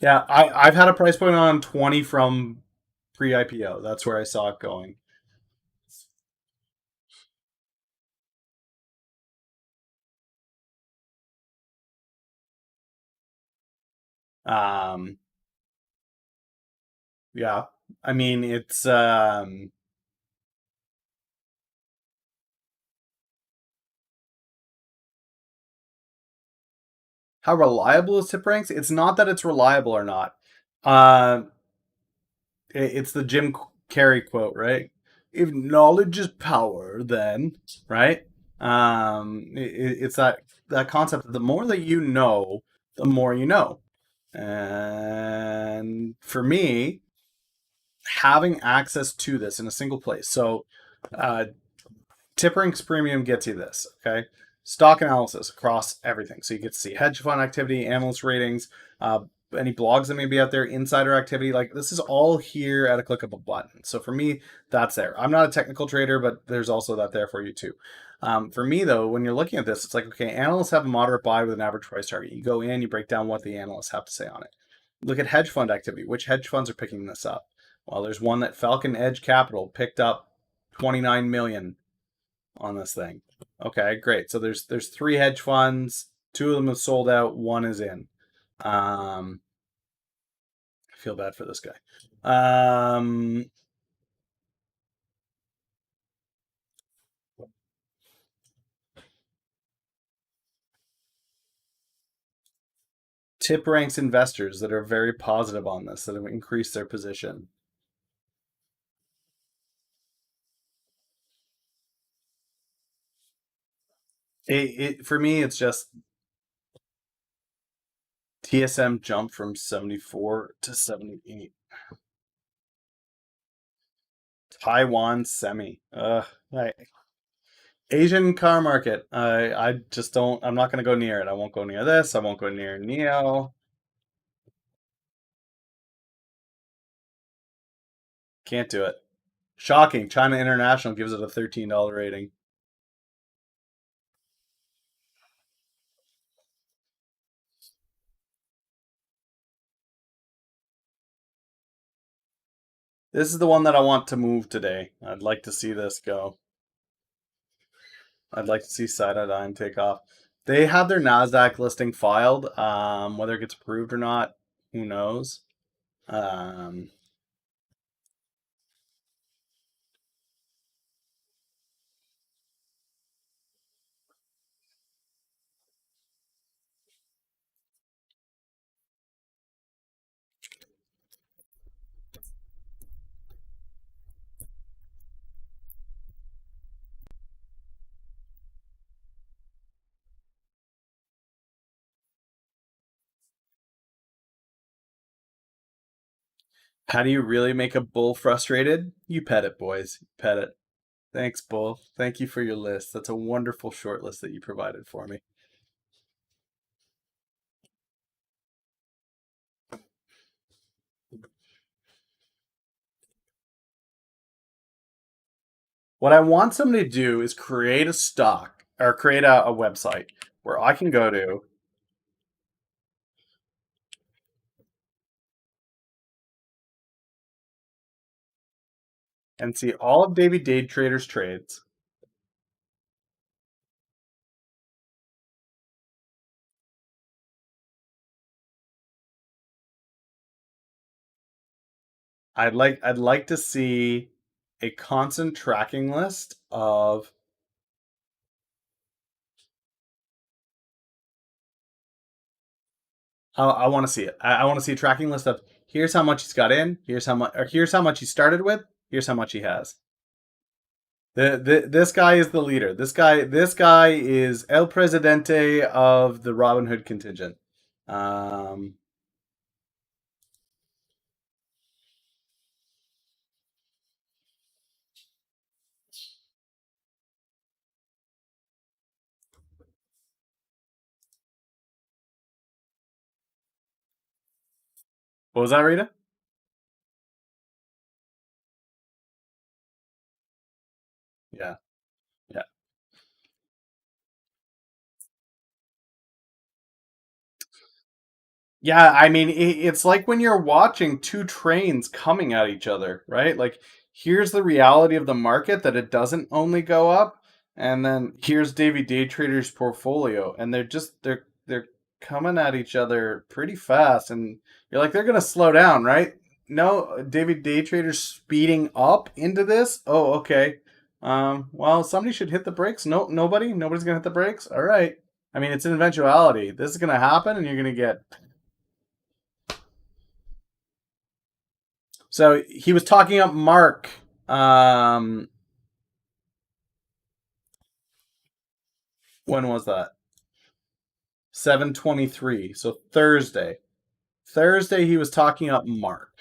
yeah, I've had a price point on 20 from pre-IPO. That's where I saw it going. Um, yeah, I mean it's how reliable is tip ranks? It's not that it's reliable or not. Uh, it's the Jim Carrey quote, right? If knowledge is power, then right. It's that concept. The more that you know, the more you know. And for me, having access to this in a single place. So, uh, Tippering's Premium gets you this, okay? Stock analysis across everything. So you get to see hedge fund activity, analyst ratings, uh, any blogs that may be out there, insider activity. Like this is all here at a click of a button. So for me, that's there. I'm not a technical trader, but there's also that there for you too. For me though, when you're looking at this, it's like, okay, analysts have a moderate buy with an average price target. You go in, you break down what the analysts have to say on it. Look at hedge fund activity. Which hedge funds are picking this up? Well, there's one that Falcon Edge Capital picked up 29 million on this thing. Okay, great. So there's three hedge funds. Two of them have sold out. One is in. I feel bad for this guy. Tip ranks investors that are very positive on this, that have increased their position. For me, it's just TSM jumped from 74 to 78. Taiwan semi. Asian car market. I just don't. I'm not going to go near it. I won't go near this. I won't go near Neo. Can't do it. Shocking. China International gives it a $13 rating. This is the one that I want to move today. I'd like to see this go. I'd like to see Cytodine take off. They have their NASDAQ listing filed. Whether it gets approved or not, who knows? Um, how do you really make a bull frustrated? You pet it, boys. Pet it. Thanks, Bull. Thank you for your list. That's a wonderful short list that you provided for me. What I want somebody to do is create a stock or create a website where I can go to and see all of David Day Trader's trades. I'd like to see a constant tracking list of. I want to see it. I want to see a tracking list of here's how much he's got in, here's how much, or here's how much he started with, here's how much he has. This guy is the leader. This guy is El Presidente of the Robin Hood contingent. Um, what was that, Rita? Yeah, yeah. Yeah, I mean, it's like when you're watching two trains coming at each other, right? Like, here's the reality of the market that it doesn't only go up, and then here's David Day Trader's portfolio, and they're coming at each other pretty fast, and you're like, they're gonna slow down, right? No, David Day Trader's speeding up into this. Oh, okay. Well, somebody should hit the brakes. No, nobody's gonna hit the brakes. All right. I mean, it's an eventuality. This is gonna happen, and you're gonna get. So he was talking up Mark. Um, when was that? 7:23. So Thursday. Thursday he was talking up Mark.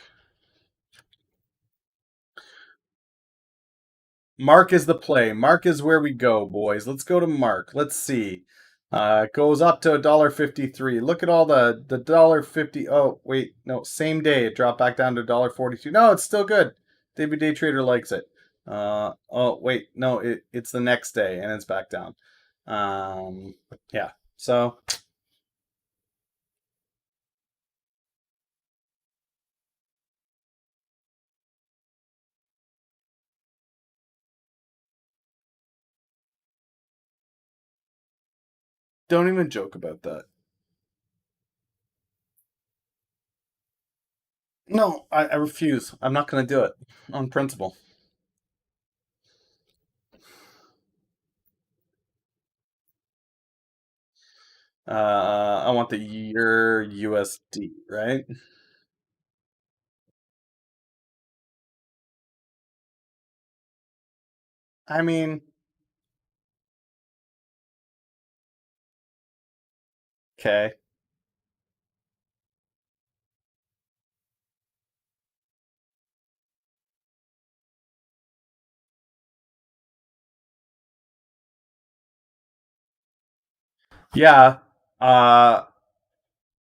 Mark is the play. Mark is where we go, boys. Let's go to Mark. Let's see. It goes up to $1.53. Look at all the $1.50. Oh, wait, no, same day it dropped back down to $1.42. No, it's still good. David Day Trader likes it. Oh, wait, no, it's the next day and it's back down. Yeah. So don't even joke about that. No, I refuse. I'm not going to do it on principle. I want the year USD, right? I mean, okay. Yeah. Uh,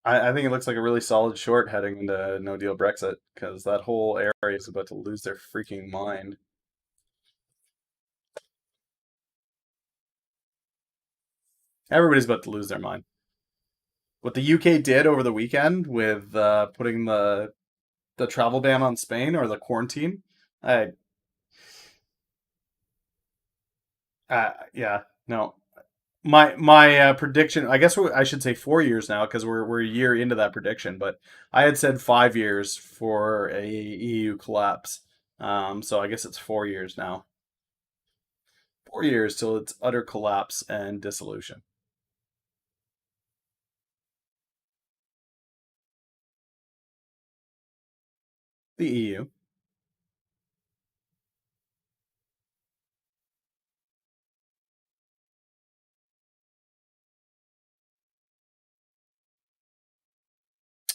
I think it looks like a really solid short heading into no deal Brexit because that whole area is about to lose their freaking mind. Everybody's about to lose their mind. What the UK did over the weekend with putting the travel ban on Spain or the quarantine, I yeah, no, my prediction. I guess I should say 4 years now because we're a year into that prediction. But I had said 5 years for a EU collapse. So I guess it's 4 years now. 4 years till its utter collapse and dissolution. The EU.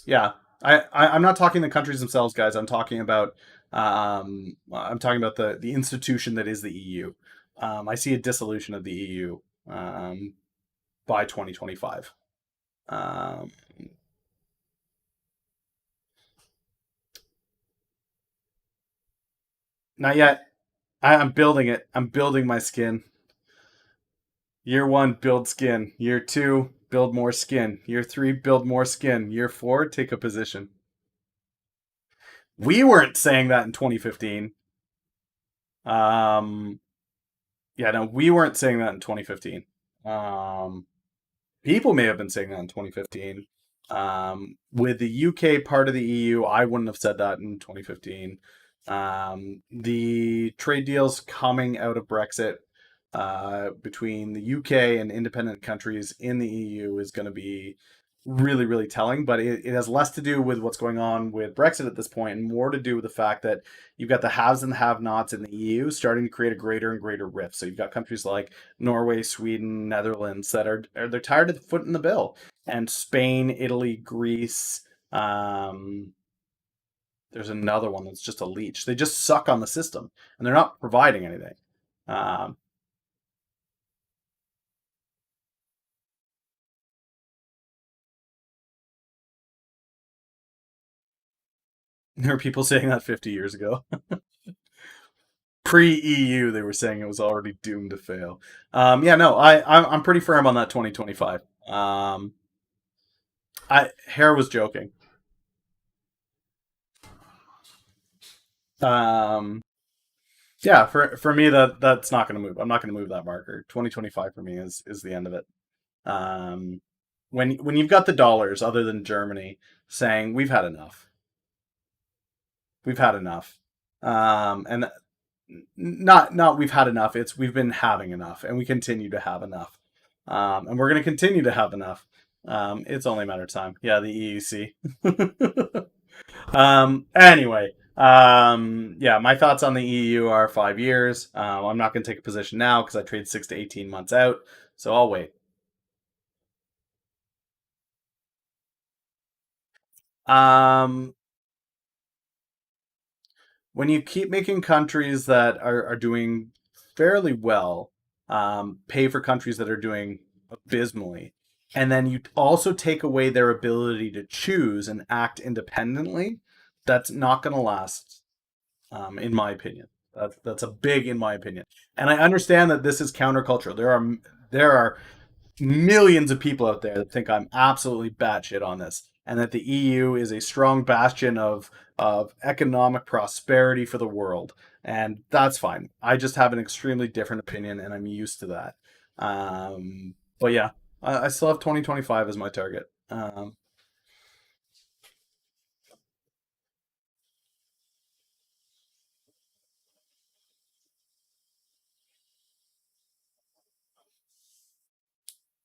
Yeah, I'm not talking the countries themselves, guys. I'm talking about the institution that is the EU. I see a dissolution of the EU by 2025. Um, Not yet. I'm building it. I'm building my skin. Year one, build skin. Year two, build more skin. Year three, build more skin. Year four, take a position. We weren't saying that in 2015. Um, yeah, no, we weren't saying that in 2015. Um, People may have been saying that in 2015. With the UK part of the EU, I wouldn't have said that in 2015. The trade deals coming out of Brexit between the UK and independent countries in the EU is going to be really, really telling. But it has less to do with what's going on with Brexit at this point and more to do with the fact that you've got the haves and the have nots in the EU starting to create a greater and greater rift. So you've got countries like Norway, Sweden, Netherlands that they're tired of footing the bill, and Spain, Italy, Greece. There's another one that's just a leech. They just suck on the system and they're not providing anything. Um, there were people saying that 50 years ago. Pre EU, they were saying it was already doomed to fail. Yeah, no, I'm pretty firm on that 2025. I Hare was joking. Um, yeah, for me that's not going to move. I'm not going to move that marker. 2025 for me is the end of it. Um, when you've got the dollars, other than Germany, saying we've had enough, and not we've had enough. It's we've been having enough, and we continue to have enough, and we're going to continue to have enough. It's only a matter of time. Yeah, the EUC. Anyway, yeah, my thoughts on the EU are 5 years. I'm not going to take a position now because I trade 6 to 18 months out, so I'll wait. Um, when you keep making countries that are doing fairly well pay for countries that are doing abysmally, and then you also take away their ability to choose and act independently, that's not going to last, in my opinion. That's a big, in my opinion. And I understand that this is countercultural. There are millions of people out there that think I'm absolutely batshit on this, and that the EU is a strong bastion of economic prosperity for the world, and that's fine. I just have an extremely different opinion, and I'm used to that. But yeah, I still have 2025 as my target.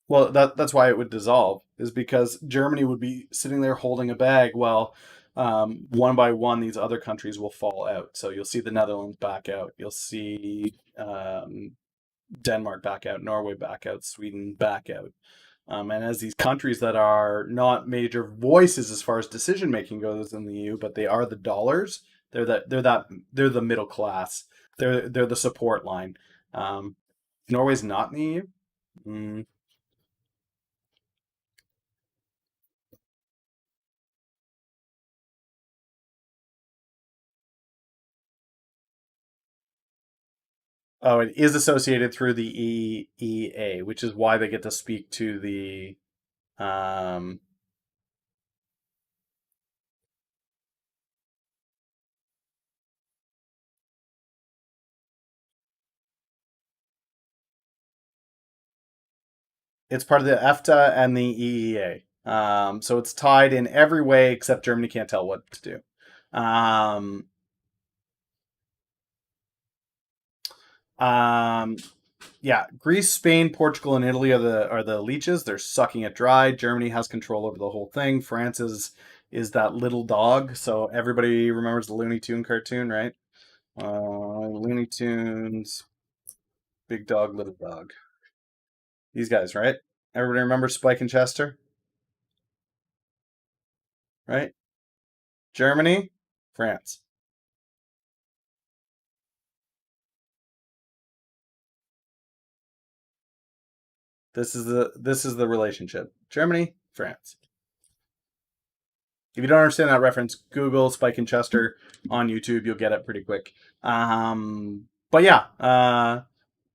Well, that's why it would dissolve, is because Germany would be sitting there holding a bag while one by one these other countries will fall out. So you'll see the Netherlands back out, you'll see Denmark back out, Norway back out, Sweden back out. And as these countries that are not major voices as far as decision making goes in the EU, but they are the dollars. They're the middle class. They're the support line. Um, Norway's not in the EU. Mm. Oh, it is associated through the EEA, which is why they get to speak to the. Um, it's part of the EFTA and the EEA. So it's tied in every way except Germany can't tell what to do. Um, yeah, Greece, Spain, Portugal, and Italy are the leeches. They're sucking it dry. Germany has control over the whole thing. France is that little dog. So everybody remembers the Looney Tune cartoon, right? Looney Tunes, big dog, little dog. These guys, right? Everybody remembers Spike and Chester, right? Germany, France. This is the relationship. Germany, France. If you don't understand that reference, Google Spike and Chester on YouTube. You'll get it pretty quick. But yeah,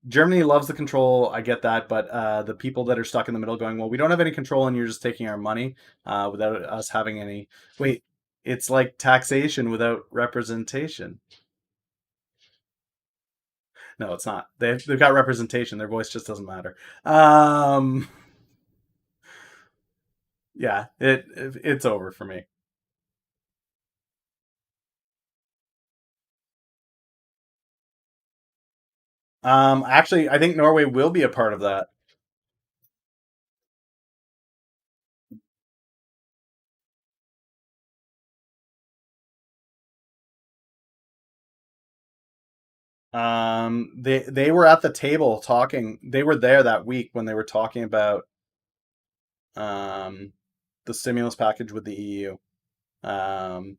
Germany loves the control. I get that, but the people that are stuck in the middle, going, well, we don't have any control, and you're just taking our money without us having any. Wait, it's like taxation without representation. No, it's not. They've got representation. Their voice just doesn't matter. Um, Yeah, it's over for me. Actually, I think Norway will be a part of that. They were at the table talking. They were there that week when they were talking about um the stimulus package with the EU. Um,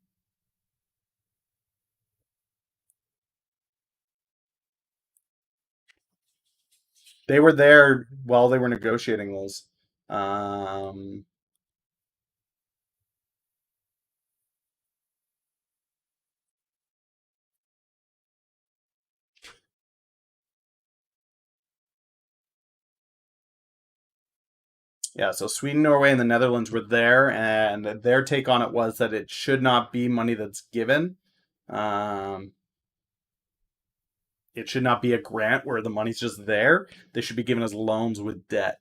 they were there while they were negotiating those. Um, yeah, so Sweden, Norway, and the Netherlands were there, and their take on it was that it should not be money that's given. Um, it should not be a grant where the money's just there. They should be given as loans with debt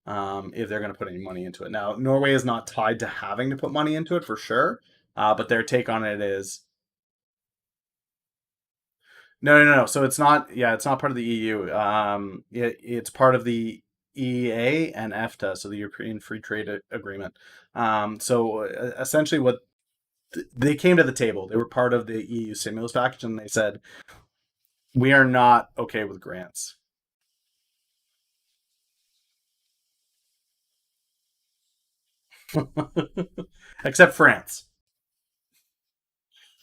if they're going to put any money into it. Now, Norway is not tied to having to put money into it for sure, but their take on it is no, no, no, no. So it's not. Yeah, it's not part of the EU. It's part of the EEA and EFTA, so the European Free Trade Agreement. Essentially, what they came to the table, they were part of the EU stimulus package, and they said we are not okay with grants, except France.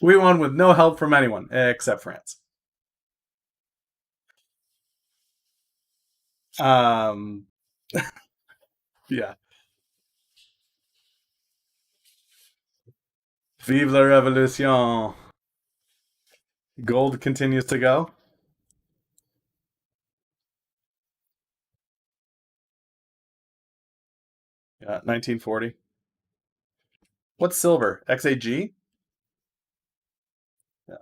We won with no help from anyone except France. Um, yeah. Vive la revolution. Gold continues to go. Yeah, 1940. What's silver? XAG? Yeah.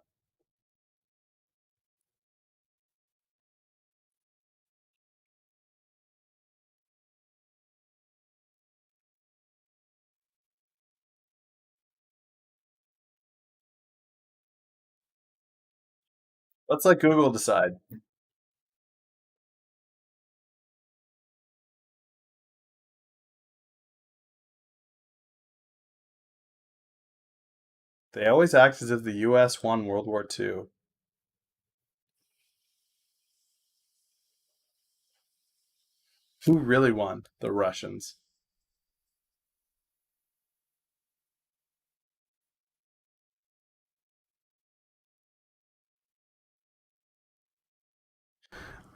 Let's let Google decide. They always act as if the U.S. won World War II. Who really won? The Russians.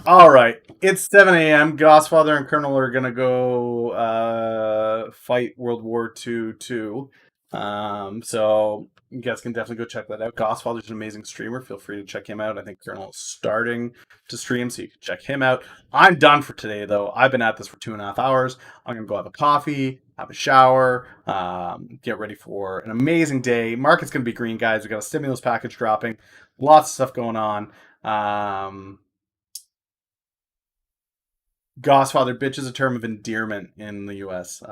All right, it's 7 a.m. Gosfather and Colonel are gonna go fight World War II too. So you guys can definitely go check that out. Gosfather's an amazing streamer. Feel free to check him out. I think Colonel is starting to stream, so you can check him out. I'm done for today though. I've been at this for 2.5 hours. I'm gonna go have a coffee, have a shower, get ready for an amazing day. Market's gonna be green, guys. We got a stimulus package dropping, lots of stuff going on. Gosfather, bitch is a term of endearment in the U.S.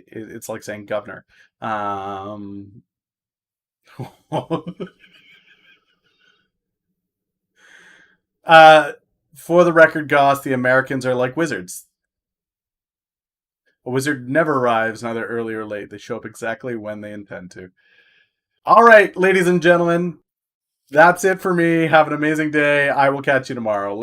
It's like saying governor. Um, uh, for the record, Goss, the Americans are like wizards. A wizard never arrives, neither early or late. They show up exactly when they intend to. All right, ladies and gentlemen, that's it for me. Have an amazing day. I will catch you tomorrow.